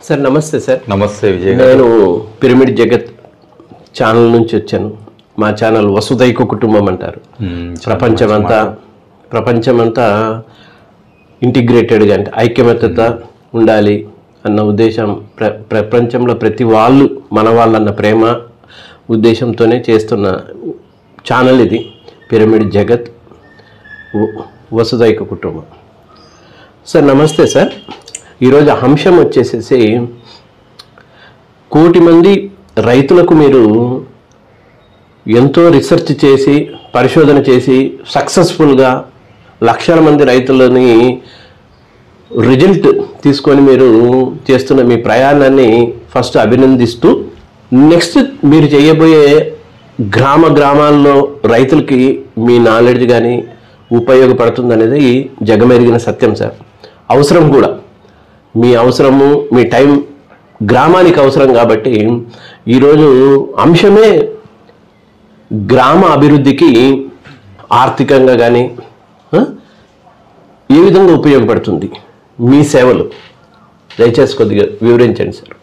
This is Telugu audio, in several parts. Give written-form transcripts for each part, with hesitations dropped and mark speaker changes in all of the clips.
Speaker 1: సార్ నమస్తే సార్.
Speaker 2: నమస్తే విజయ్.
Speaker 1: నేను పిరమిడ్ జగత్ ఛానల్ నుంచి వచ్చాను. మా ఛానల్ వసుదైక కుటుంబం అంటారు. ప్రపంచమంతా ఇంటిగ్రేటెడ్గా అంటే ఐక్యమత్యత ఉండాలి అన్న ఉద్దేశం, ప్రపంచంలో ప్రతి వాళ్ళు మన వాళ్ళన్న ప్రేమ ఉద్దేశంతోనే చేస్తున్న ఛానల్ ఇది. పిరమిడ్ జగత్ వసుదైక కుటుంబం. సార్ నమస్తే సార్. ఈరోజు అంశం వచ్చేసేసి 1 కోటి మంది రైతులకు మీరు ఎంతో రీసెర్చ్ చేసి పరిశోధన చేసి సక్సెస్ఫుల్గా లక్షల మంది రైతులని రిజల్ట్ తీసుకొని మీరు చేస్తున్న మీ ప్రయాణాన్ని ఫస్ట్ అభినందిస్తూ, నెక్స్ట్ మీరు చేయబోయే గ్రామాల్లో రైతులకి మీ నాలెడ్జ్ కానీ ఉపయోగపడుతుంది అనేది జగమెరిగిన సత్యం సార్. అవసరం కూడా, మీ అవసరము మీ టైం గ్రామానికి అవసరం కాబట్టి ఈరోజు అంశమే గ్రామ అభివృద్ధికి ఆర్థికంగా కానీ ఏ విధంగా ఉపయోగపడుతుంది మీ సేవలు, దయచేసి కొద్దిగా వివరించండి సార్.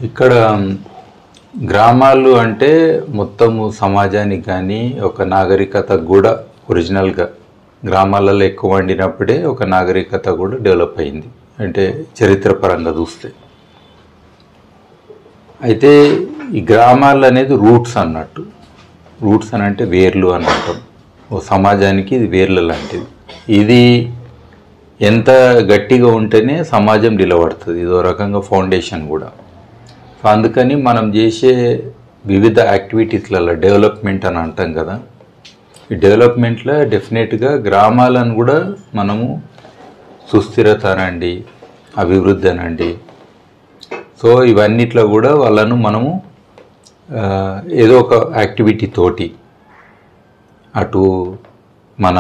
Speaker 2: ఇక్కడ గ్రామాలు అంటే మొత్తము సమాజానికి కానీ ఒక నాగరికత కూడా ఒరిజినల్గా గ్రామాలలో ఎక్కువ వండినప్పుడే ఒక నాగరికత కూడా డెవలప్ అయింది, అంటే చరిత్రపరంగా చూస్తే. అయితే ఈ గ్రామాలు అనేది రూట్స్ అన్నట్టు. రూట్స్ అని అంటే వేర్లు అని అంటాం. ఓ సమాజానికి ఇది వేర్ల లాంటిది. ఇది ఎంత గట్టిగా ఉంటేనే సమాజం నిలబడుతుంది. ఇదో రకంగా ఫౌండేషన్ కూడా. సో అందుకని మనం చేసే వివిధ యాక్టివిటీస్లలో డెవలప్మెంట్ అని అంటాం కదా, ఈ డెవలప్మెంట్లో డెఫినెట్గా గ్రామాలను కూడా మనము సుస్థిరత అనండి, అభివృద్ధి అనండి, సో ఇవన్నిట్లో కూడా వాళ్ళను మనము ఏదో ఒక యాక్టివిటీ తోటి అటు మన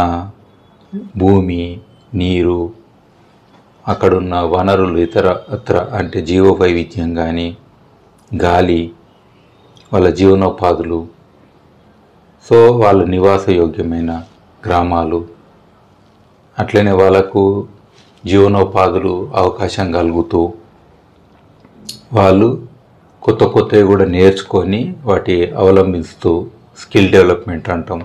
Speaker 2: భూమి, నీరు, అక్కడున్న వనరులు, ఇతర అంటే జీవవైవిధ్యం కానీ, గాలి, వాళ్ళ జీవనోపాధులు, సో వాళ్ళ నివాసయోగ్యమైన గ్రామాలు, అట్లనే వాళ్ళకు జీవనోపాధులు అవకాశం కలుగుతూ వాళ్ళు కొత్తవి కూడా నేర్చుకొని వాటి అవలంబిస్తూ స్కిల్ డెవలప్మెంట్ అంటాం.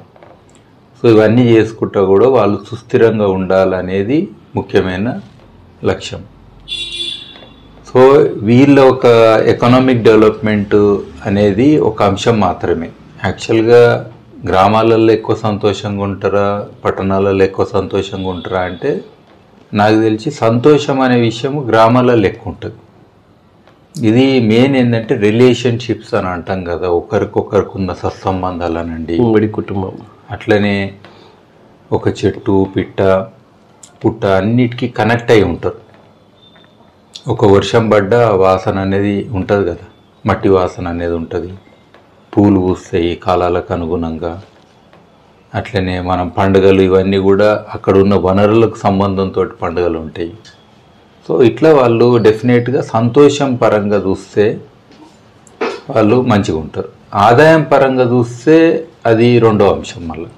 Speaker 2: సో ఇవన్నీ చేసుకుంటా కూడా వాళ్ళు సుస్థిరంగా ఉండాలనేది ముఖ్యమైన లక్ష్యం. సో వీళ్ళ ఒక ఎకనామిక్ డెవలప్మెంట్ అనేది ఒక అంశం మాత్రమే. యాక్చువల్గా గ్రామాలలో ఎక్కువ సంతోషంగా ఉంటారా, పట్టణాలలో ఎక్కువ సంతోషంగా ఉంటారా అంటే నాకు తెలిసి సంతోషం అనే విషయం గ్రామాలలో ఎక్కువ ఉంటుంది. ఇది మెయిన్ ఏంటంటే రిలేషన్షిప్స్ అని అంటాం కదా, ఒకరికొకరికి ఉన్న సత్సంబంధాలు అనండి,
Speaker 1: ఉమ్మడి కుటుంబం,
Speaker 2: అట్లనే ఒక చెట్టు, పిట్ట, పుట్ట అన్నిటికీ కనెక్ట్ అయి ఉంటారు. ఒక వర్షం పడ్డ వాసన అనేది ఉంటుంది కదా, మట్టి వాసన అనేది ఉంటుంది, పూలు పూస్తాయి కాలాలకు అనుగుణంగా. అట్లనే మనం పండుగలు ఇవన్నీ కూడా అక్కడ ఉన్న వనరులకు సంబంధంతో పండుగలు ఉంటాయి. సో ఇట్లా వాళ్ళు డెఫినెట్గా సంతోషం పరంగా చూస్తే వాళ్ళు మంచిగా ఉంటారు. ఆదాయం పరంగా చూస్తే అది రెండో అంశం. మళ్ళీ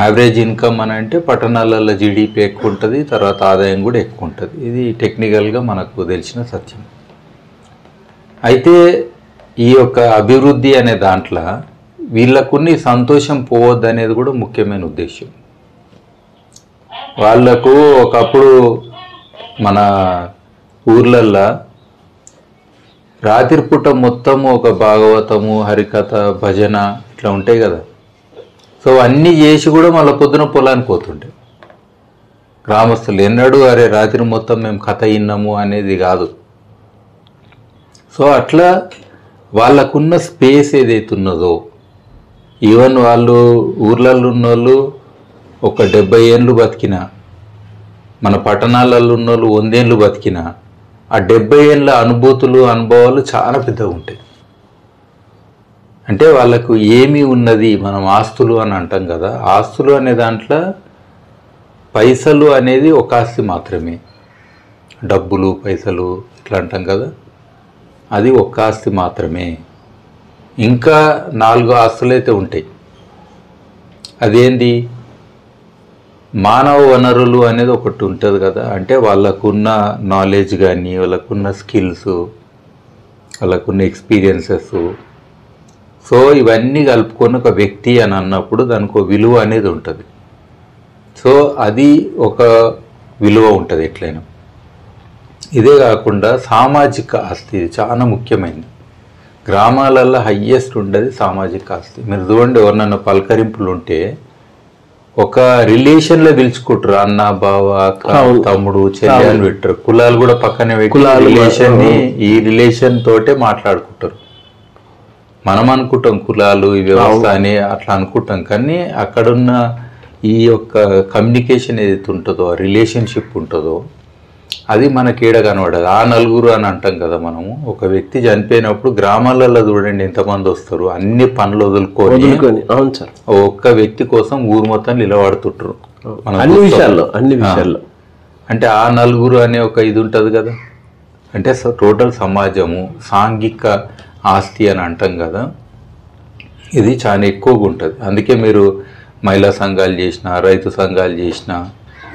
Speaker 2: యావరేజ్ ఇన్కమ్ అని అంటే పట్టణాలలో జీడిపి ఎక్కువ ఉంటుంది, తర్వాత ఆదాయం కూడా ఎక్కువ ఉంటుంది. ఇది టెక్నికల్గా మనకు తెలిసిన సత్యం. అయితే ఈ యొక్క అభివృద్ధి అనే దాంట్లో వీళ్ళకున్ని సంతోషం పోవద్దు అనేది కూడా ముఖ్యమైన ఉద్దేశం. వాళ్లకు ఒకప్పుడు మన ఊర్లల్లో రాత్రిపూట మొత్తము ఒక భాగవతము, హరికథ, భజన ఇట్లా ఉంటాయి కదా. సో అన్నీ చేసి కూడా మళ్ళీ పొద్దున పొలానికి పోతుండే గ్రామస్తులు. ఎన్నడూ అరే రాత్రి మొత్తం మేము కథ విన్నాము అనేది కాదు. సో అట్లా వాళ్ళకున్న స్పేస్ ఏదైతున్నదో, ఈవెన్ వాళ్ళు ఊర్లలో ఉన్న వాళ్ళు ఒక 70 ఏళ్ళు బతికినా, మన పట్టణాలలో ఉన్న వాళ్ళు 100 ఏళ్ళు బతికినా, ఆ 70 ఏళ్ళ అనుభవాలు చాలా పెద్దగా ఉంటాయి. అంటే వాళ్ళకు ఏమి ఉన్నది, మనం ఆస్తులు అని అంటాం కదా, ఆస్తులు అనే దాంట్లో పైసలు అనేది ఒక ఆస్తి మాత్రమే. డబ్బులు, పైసలు ఇట్లా అంటాం కదా, అది ఒక్క ఆస్తి మాత్రమే. ఇంకా 4 ఆస్తులు అయితే ఉంటాయి. అదేంటి? మానవ వనరులు అనేది ఒకటి ఉంటుంది కదా, అంటే వాళ్ళకున్న నాలెడ్జ్ కానీ, వాళ్ళకున్న స్కిల్స్, వాళ్ళకున్న ఎక్స్పీరియన్సెస్, సో ఇవన్నీ కలుపుకొని ఒక వ్యక్తి అని అన్నప్పుడు దానికి ఒక విలువ అనేది ఉంటుంది. సో అది ఒక విలువ ఉంటుంది ఎట్లయినా. ఇదే కాకుండా సామాజిక ఆస్తి చాలా ముఖ్యమైనది. గ్రామాలలో హయ్యెస్ట్ ఉండేది సామాజిక ఆస్తి. మీరు చూడండి, ఎవరినన్నా పలకరింపులు ఉంటే ఒక రిలేషన్లో పిలుచుకుంటారు, అన్న, బావ, అక్క, తమ్ముడు, చెల్లి అని పెట్టారు. కులాలు కూడా పక్కనే పెట్టి రిలేషన్ని ఈ రిలేషన్ తోటే మాట్లాడుకుంటారు. మనం అనుకుంటాం కులాలు ఈ వ్యవస్థ అని అట్లా అనుకుంటాం, కానీ అక్కడున్న ఈ యొక్క కమ్యూనికేషన్ ఏదైతే ఉంటుందో, రిలేషన్షిప్ ఉంటుందో అది మనకి ఏడ కనబడదు. ఆ నలుగురు అని అంటాం కదా మనము. ఒక వ్యక్తి చనిపోయినప్పుడు గ్రామాలలో చూడండి ఎంతమంది వస్తారు, అన్ని పనులు వదులుకొని.
Speaker 1: అవును సార్,
Speaker 2: ఒక్క వ్యక్తి కోసం ఊరు మొత్తం నిలబడుతుంటారు
Speaker 1: అన్ని విషయాల్లో.
Speaker 2: అంటే ఆ నలుగురు అనే ఒక ఇది ఉంటుంది కదా, అంటే టోటల్ సమాజము సాంఘిక ఆస్తి అని అంటాం కదా, ఇది చాలా ఎక్కువగా ఉంటుంది. అందుకే మీరు మహిళా సంఘాలు చేసిన, రైతు సంఘాలు చేసిన,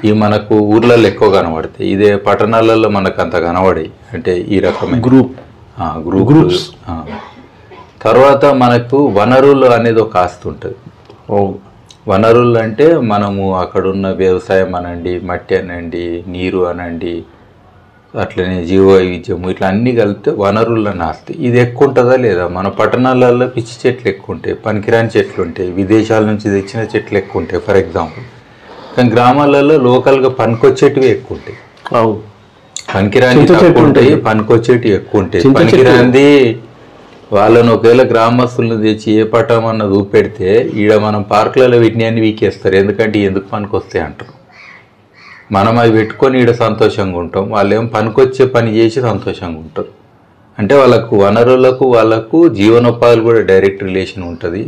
Speaker 2: ఇవి మనకు ఊర్లలో ఎక్కువ కనబడతాయి. ఇదే పట్టణాలలో మనకు అంత కనబడాయి. అంటే ఈ రకమైన గ్రూప్స్. తర్వాత మనకు వనరులు అనేది ఒక ఆస్తి ఉంటుంది. వనరులు అంటే మనము అక్కడున్న వ్యవసాయం అనండి, మట్టి అనండి, నీరు అనండి, అట్లనే జీవవైవిధ్యము, ఇట్లా అన్నీ కలిపితే వనరులను ఆస్తి. ఇది ఎక్కువ ఉంటుందా లేదా? మన పట్టణాలలో పిచ్చి చెట్లు ఎక్కువ ఉంటాయి, పనికిరాని చెట్లు ఉంటాయి, విదేశాల నుంచి తెచ్చిన చెట్లు ఎక్కువ ఉంటాయి ఫర్ ఎగ్జాంపుల్. కానీ గ్రామాలలో లోకల్గా పనికొచ్చేటివి ఎక్కువ ఉంటాయి. పనికిరాని తక్కువ ఉంటాయి, పనికొచ్చేటివి ఎక్కువ ఉంటాయి. పనికిరాంది వాళ్ళని ఒకవేళ గ్రామస్తులను తెచ్చి ఏ పటం అన్నది చూపెడితే ఈడ మనం పార్కులలో వీటిని అన్ని వీకేస్తారు. ఎందుకంటే ఎందుకు పనికొస్తాయి అంటారు. మనం అవి పెట్టుకొని ఈడ సంతోషంగా ఉంటాం, వాళ్ళు ఏం పనికొచ్చే పని చేసి సంతోషంగా ఉంటారు. అంటే వాళ్ళకు వనరులకు వాళ్ళకు జీవనోపాధులు కూడా డైరెక్ట్ రిలేషన్ ఉంటుంది.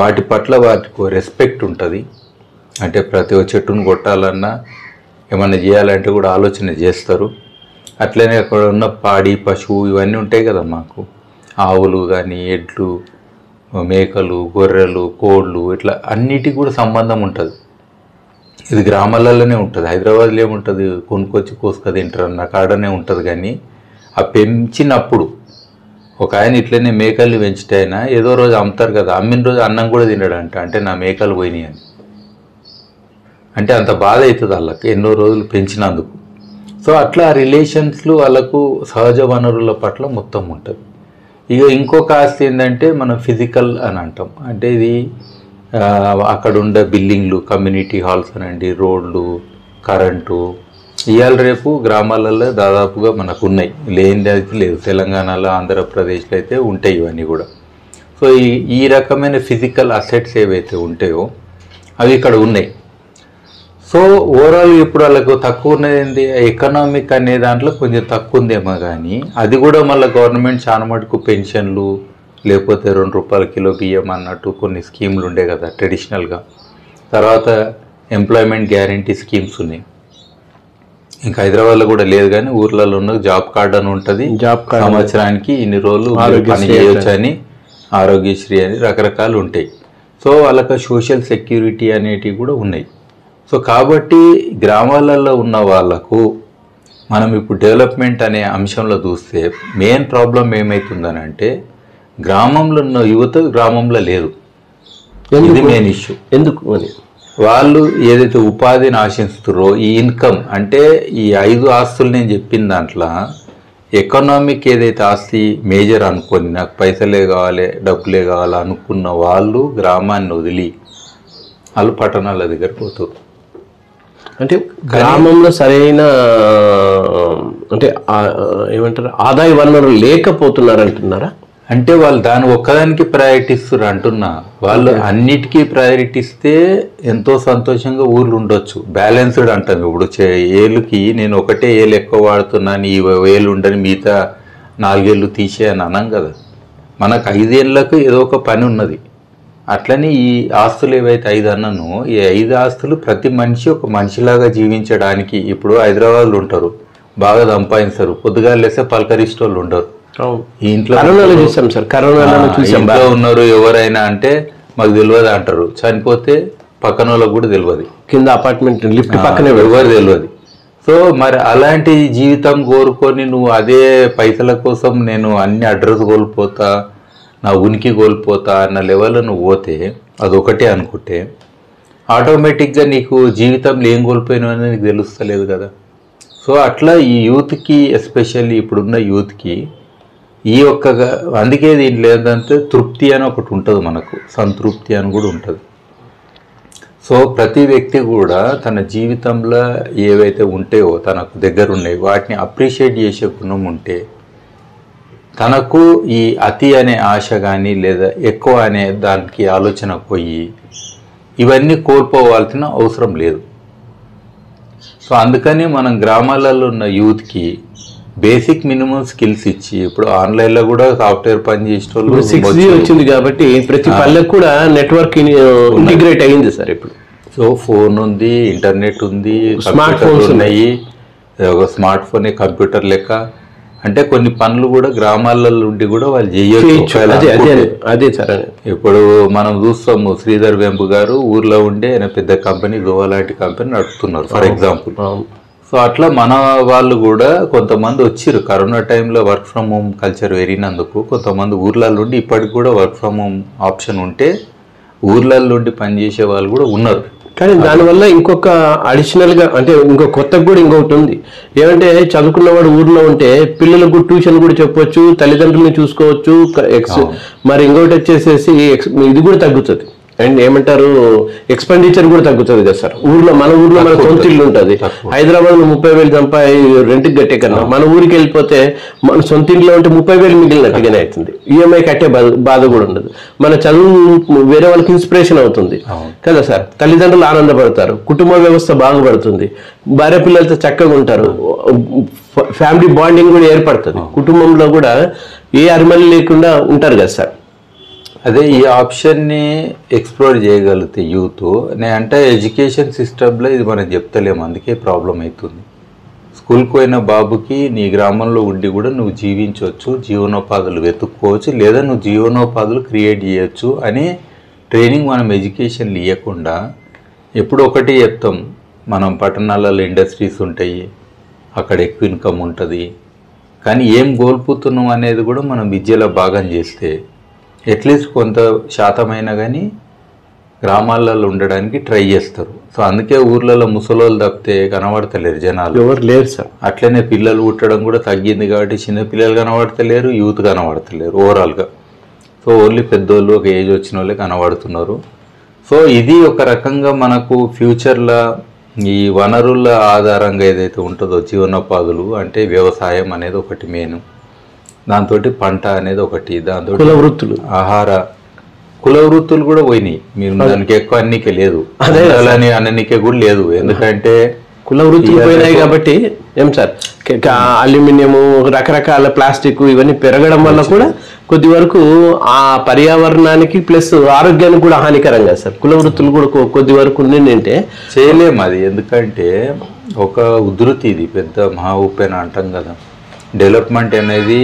Speaker 2: వాటి పట్ల వాటికి రెస్పెక్ట్ ఉంటుంది. అంటే ప్రతి ఒక్క చెట్టును కొట్టాలన్నా ఏమన్నా చేయాలంటే కూడా ఆలోచన చేస్తారు. అట్లనే అక్కడ ఉన్న పాడి, పశువు ఇవన్నీ ఉంటాయి కదా మాకు, ఆవులు కానీ, ఎడ్లు, మేకలు, గొర్రెలు, కోళ్ళు, ఇట్లా అన్నిటికి కూడా సంబంధం ఉంటుంది. ఇది గ్రామాలలోనే ఉంటుంది. హైదరాబాద్లో ఏముంటుంది, కొనుక్కొచ్చి కోసుక తింటారు అన్న కాడనే ఉంటుంది. కానీ ఆ పెంచినప్పుడు ఒక ఆయన ఇట్లనే మేకల్ని పెంచితే అయినా ఏదో రోజు అమ్ముతారు కదా, అమ్మిన రోజు అన్నం కూడా తినడంట. అంటే నా మేకలు పోయినాయి అని. అంటే అంత బాధ అవుతుంది వాళ్ళకి ఎన్నో రోజులు పెంచినందుకు. సో అట్లా రిలేషన్స్లు వాళ్ళకు సహజ వనరుల పట్ల మొత్తం ఉంటుంది. ఇక ఇంకొక ఆస్తి ఏంటంటే మనం ఫిజికల్ అని అంటాం. అంటే ఇది అక్కడ ఉండే బిల్డింగ్లు, కమ్యూనిటీ హాల్స్ అనండి, రోడ్లు, కరెంటు, ఇవాళ రేపు గ్రామాలలో దాదాపుగా మనకు ఉన్నాయి, లేనిది అయితే లేదు. తెలంగాణలో, ఆంధ్రప్రదేశ్లో అయితే ఉంటాయి ఇవన్నీ కూడా. సో ఈ రకమైన ఫిజికల్ అసెట్స్ ఏవైతే ఉంటాయో అవి ఇక్కడ ఉన్నాయి. సో ఓవరాల్ ఇప్పుడు వాళ్ళకు తక్కువ ఉన్నది ఏంటి, ఎకనామిక్ అనే దాంట్లో కొంచెం తక్కువ ఉందేమో. కానీ అది కూడా మళ్ళీ గవర్నమెంట్ చాలా మటుకు పెన్షన్లు, లేకపోతే 2 రూపాయల కిలో బియ్యం అన్నట్టు కొన్ని స్కీములు ఉండే కదా ట్రెడిషనల్గా. తర్వాత ఎంప్లాయ్మెంట్ గ్యారంటీ స్కీమ్స్ ఉన్నాయి. ఇంకా హైదరాబాద్లో కూడా లేదు, కానీ ఊర్లలో ఉన్న జాబ్ కార్డ్ అని ఉంటుంది. సంవత్సరానికి ఇన్ని రోజులు పని చేయొచ్చు అని, ఆరోగ్యశ్రీ అని రకరకాలు ఉంటాయి. సో వాళ్ళకి సోషల్ సెక్యూరిటీ అనేటివి కూడా ఉన్నాయి. సో కాబట్టి గ్రామాలలో ఉన్న వాళ్ళకు మనం ఇప్పుడు డెవలప్మెంట్ అనే అంశంలో చూస్తే మెయిన్ ప్రాబ్లం ఏమవుతుందని అంటే, గ్రామంలో ఉన్న యువత గ్రామంలో లేదు. ఇది మెయిన్ ఇష్యూ. ఎందుకు అని వాళ్ళు ఏదైతే ఉపాధిని ఆశిస్తున్నారో, ఈ ఇన్కమ్ అంటే ఈ 5 ఆస్తులు నేను చెప్పిన దాంట్లో ఎకనామిక్ ఏదైతే ఆస్తి మేజర్ అనుకొని నాకు పైసలే కావాలి, డబ్బులే కావాలి అనుకున్న వాళ్ళు గ్రామాన్ని వదిలి వాళ్ళు పట్టణాల దగ్గర పోతారు.
Speaker 1: అంటే గ్రామంలో సరైన అంటే ఏమంటారు ఆదాయ వనరులు లేకపోతున్నారు అంటున్నారా?
Speaker 2: అంటే వాళ్ళు దాని ఒక్కదానికి ప్రయారిటీ ఇస్తారు అంటున్నా. వాళ్ళు అన్నిటికీ ప్రయారిటీ ఇస్తే ఎంతో సంతోషంగా ఊర్లు ఉండొచ్చు. బ్యాలెన్స్డ్ అంటాం. ఇప్పుడు ఏళ్ళకి నేను ఒకటే ఏళ్ళు ఎక్కువ వాడుతున్నాను, ఈ ఏళ్ళు ఉండని మిగతా 4 ఏళ్ళు తీసే అని అనం కదా. మనకు 5 ఏళ్ళకు ఏదో ఒక పని ఉన్నది. అట్లని ఈ ఆస్తులు ఏవైతే 5 అన్నానో, ఈ 5 ఆస్తులు ప్రతి మనిషి ఒక మనిషిలాగా జీవించడానికి. ఇప్పుడు హైదరాబాద్లో ఉంటారు, బాగా సంపాదిస్తారు, పొద్దుగా లేస్తే పలకరిస్టోళ్ళు ఉండరు. ఈ ఇంట్లో
Speaker 1: చూసాం సార్, కరోనాలో చూసాం.
Speaker 2: ఉన్నారు ఎవరైనా అంటే మాకు తెలియదు అంటారు. చనిపోతే పక్కన వాళ్ళకు కూడా తెలియదు,
Speaker 1: కింద అపార్ట్మెంట్ లిఫ్ట్ పక్కనే
Speaker 2: ఎవరు తెలియదు. సో మరి అలాంటి జీవితం కోరుకొని నువ్వు అదే పైసల కోసం నేను అన్ని అడ్రస్ కోల్పోతా, నా ఉనికి కోల్పోతా అన్న లెవెల్లో నువ్వు పోతే అదొకటే అనుకుంటే ఆటోమేటిక్గా నీకు జీవితంలో ఏం కోల్పోయినా అని నీకు తెలుస్తలేదు కదా. సో అట్లా ఈ యూత్కి, ఎస్పెషల్లీ ఇప్పుడున్న యూత్కి ఈ ఒక్క, అందుకే దీంట్లో ఏంటంటే తృప్తి అని ఒకటి ఉంటుంది, మనకు సంతృప్తి అని కూడా ఉంటుంది. సో ప్రతి వ్యక్తి కూడా తన జీవితంలో ఏవైతే ఉంటాయో తనకు దగ్గర ఉన్నాయి వాటిని అప్రిషియేట్ చేసే గుణం ఉంటే తనకు ఈ అతి అనే ఆశ కానీ లేదా ఎక్కువ అనే దానికి ఆలోచన పోయి ఇవన్నీ కోల్పోవాల్సిన అవసరం లేదు. సో అందుకని మనం గ్రామాలలో ఉన్న యూత్కి బేసిక్ మినిమం స్కిల్స్ ఇచ్చి, ఇప్పుడు ఆన్లైన్లో కూడా సాఫ్ట్వేర్ పని చేసే వాళ్ళు
Speaker 1: 6G వచ్చింది కాబట్టి ప్రతి పల్లెకు కూడా నెట్వర్క్ ఇంటిగ్రేట్ అయింది సార్ ఇప్పుడు.
Speaker 2: సో ఫోన్ ఉంది, ఇంటర్నెట్ ఉంది,
Speaker 1: స్మార్ట్ ఫోన్స్
Speaker 2: ఉన్నాయి, ఒక స్మార్ట్ ఫోనే కంప్యూటర్ లెక్క. అంటే కొన్ని పనులు కూడా గ్రామాలలో ఉండి కూడా వాళ్ళు చేయొచ్చు.
Speaker 1: అదే సార్,
Speaker 2: ఇప్పుడు మనం చూస్తాము శ్రీధర్ వెంపు గారు ఊర్లో ఉండే ఆయన పెద్ద కంపెనీ గోవా లాంటి కంపెనీ నడుపుతున్నారు ఫర్ ఎగ్జాంపుల్. సో అట్లా మన వాళ్ళు కూడా కొంతమంది వచ్చిర్రు కరోనా టైంలో వర్క్ ఫ్రమ్ హోమ్ కల్చర్ పెరిగినందుకు కొంతమంది ఊర్లలో ఉండి ఇప్పటికి కూడా వర్క్ ఫ్రమ్ హోమ్ ఆప్షన్ ఉంటే ఊర్లలో ఉండి పనిచేసే వాళ్ళు కూడా ఉన్నారు.
Speaker 1: కానీ దానివల్ల ఇంకొక అడిషనల్గా అంటే ఇంకో కొత్తగా కూడా ఇంకొకటి ఉంది. ఏమంటే చదువుకున్నవాడు ఊర్లో ఉంటే పిల్లలకు ట్యూషన్ కూడా చెప్పవచ్చు, తల్లిదండ్రులను చూసుకోవచ్చు, మరి ఇంకొకటి వచ్చేసేసి ఇది కూడా తగ్గుతుంది. అండ్ ఏమంటారు ఎక్స్పెండిచర్ కూడా తగ్గుతుంది కదా సార్. మన ఊర్లో మన సొంత ఇల్లు ఉంటుంది. హైదరాబాద్ లో 30,000 సంపాయి రెంట్కి కట్టే కన్నా మన ఊరికి వెళ్ళిపోతే మన సొంత ఇంట్లో ఉంటే 30,000 మిగిలినట్టుగానే అవుతుంది. ఈఎంఐ కట్టే బాధ కూడా ఉండదు. మన చదువు వేరే వాళ్ళకి ఇన్స్పిరేషన్ అవుతుంది కదా సార్. తల్లిదండ్రులు ఆనందపడతారు, కుటుంబ వ్యవస్థ బాగుపడుతుంది, భార్య పిల్లలతో చక్కగా ఉంటారు, ఫ్యామిలీ బాండింగ్ కూడా ఏర్పడుతుంది, కుటుంబంలో కూడా ఏ అరిమలు లేకుండా ఉంటారు కదా సార్.
Speaker 2: అదే ఈ ఆప్షన్ని ఎక్స్ప్లోర్ చేయగలిగితే యూత్, అంటే ఎడ్యుకేషన్ సిస్టంలో ఇది మనం చెప్తలేము, అందుకే ప్రాబ్లం అవుతుంది. స్కూల్కి పోయిన బాబుకి నీ గ్రామంలో ఉండి కూడా నువ్వు జీవించవచ్చు, జీవనోపాధులు వెతుక్కోవచ్చు, లేదా నువ్వు జీవనోపాధులు క్రియేట్ చేయొచ్చు అనే ట్రైనింగ్ మనం ఎడ్యుకేషన్లు ఇవ్వకుండా ఎప్పుడు ఒకటి చెప్తాం, మనం పట్టణాలలో ఇండస్ట్రీస్ ఉంటాయి, అక్కడ ఎక్కువ ఇన్కమ్ ఉంటుంది, కానీ ఏం కోల్పోతున్నాం అనేది కూడా మనం విద్యలో భాగం చేస్తే అట్లీస్ట్ కొంత శాతమైనా కానీ గ్రామాలలో ఉండడానికి ట్రై చేస్తారు. సో అందుకే ఊర్లలో ముసలోళ్ళు తప్పితే కనబడతలేరు జనాలు,
Speaker 1: ఎవరు లేరు సార్.
Speaker 2: అట్లనే పిల్లలు పుట్టడం కూడా తగ్గింది కాబట్టి చిన్న పిల్లలు కనబడతలేరు, యూత్ కనబడతలేరు ఓవరాల్గా. సో ఓన్లీ పెద్దోళ్ళు ఒక ఏజ్ వచ్చిన వాళ్ళే కనబడుతున్నారు. సో ఇది ఒక రకంగా మనకు ఫ్యూచర్లో ఈ వనరుల ఆధారంగా ఏదైతే ఉంటుందో జీవనోపాధులు అంటే వ్యవసాయం అనేది ఒకటి మెయిన్, దాంతో పంట అనేది ఒకటి, దాంతో
Speaker 1: కుల వృత్తులు,
Speaker 2: ఆహార కుల వృత్తులు కూడా పోయినాయి. మీరు దానికి ఎక్కువ అన్నికే లేదు, అని అన్నికే కూడా లేదు, ఎందుకంటే
Speaker 1: కుల వృత్తులు పోయినాయి కాబట్టి. ఏం సార్ అల్యూమినియము, రకరకాల ప్లాస్టిక్ ఇవన్నీ పెరగడం వల్ల కూడా కొద్ది వరకు ఆ పర్యావరణానికి ప్లస్ ఆరోగ్యానికి కూడా హానికరంగా సార్. కుల వృత్తులు కూడా కొద్ది వరకు ఉండిందంటే
Speaker 2: చేయలేము అది, ఎందుకంటే ఒక ఉధృతి, ఇది పెద్ద మహా ఉప్పెన అంటాం కదా. డెవలప్మెంట్ అనేది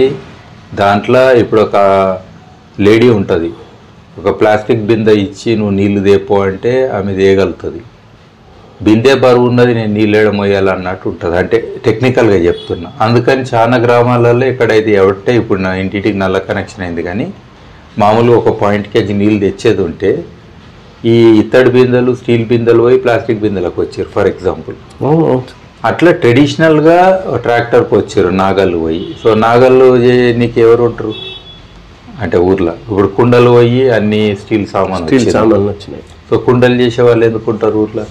Speaker 2: దాంట్లో ఇప్పుడు ఒక లేడీ ఉంటుంది, ఒక ప్లాస్టిక్ బిందె ఇచ్చి నువ్వు నీళ్లు దేపో అంటే ఆమె దేయగలుగుతుంది. బిందె బరువు ఉన్నది, నేను నీళ్ళు వేయడం పోయాలన్నట్టు ఉంటుంది, అంటే టెక్నికల్గా చెప్తున్నా. అందుకని చాలా గ్రామాలలో ఎక్కడైతే ఎవరితే ఇప్పుడు నా ఇంటికి నల్ల కనెక్షన్ అయింది, కానీ మామూలుగా ఒక పాయింట్కి అది నీళ్ళు తెచ్చేది ఉంటే ఈ ఇత్తడి బిందెలు, స్టీల్ బిందెలు పోయి ప్లాస్టిక్ బిందెలకు వచ్చారు ఫర్ ఎగ్జాంపుల్. అట్లా ట్రెడిషనల్గా ట్రాక్టర్కి వచ్చారు నాగళ్ళు పోయి. సో నాగళ్ళు నీకు ఎవరు ఉంటారు అంటే ఊర్లో ఇప్పుడు కుండలు పోయి అన్ని స్టీల్ సామాన్లు
Speaker 1: వచ్చినాయి.
Speaker 2: సో కుండలు చేసే వాళ్ళు ఎందుకుంటారు ఊర్లో.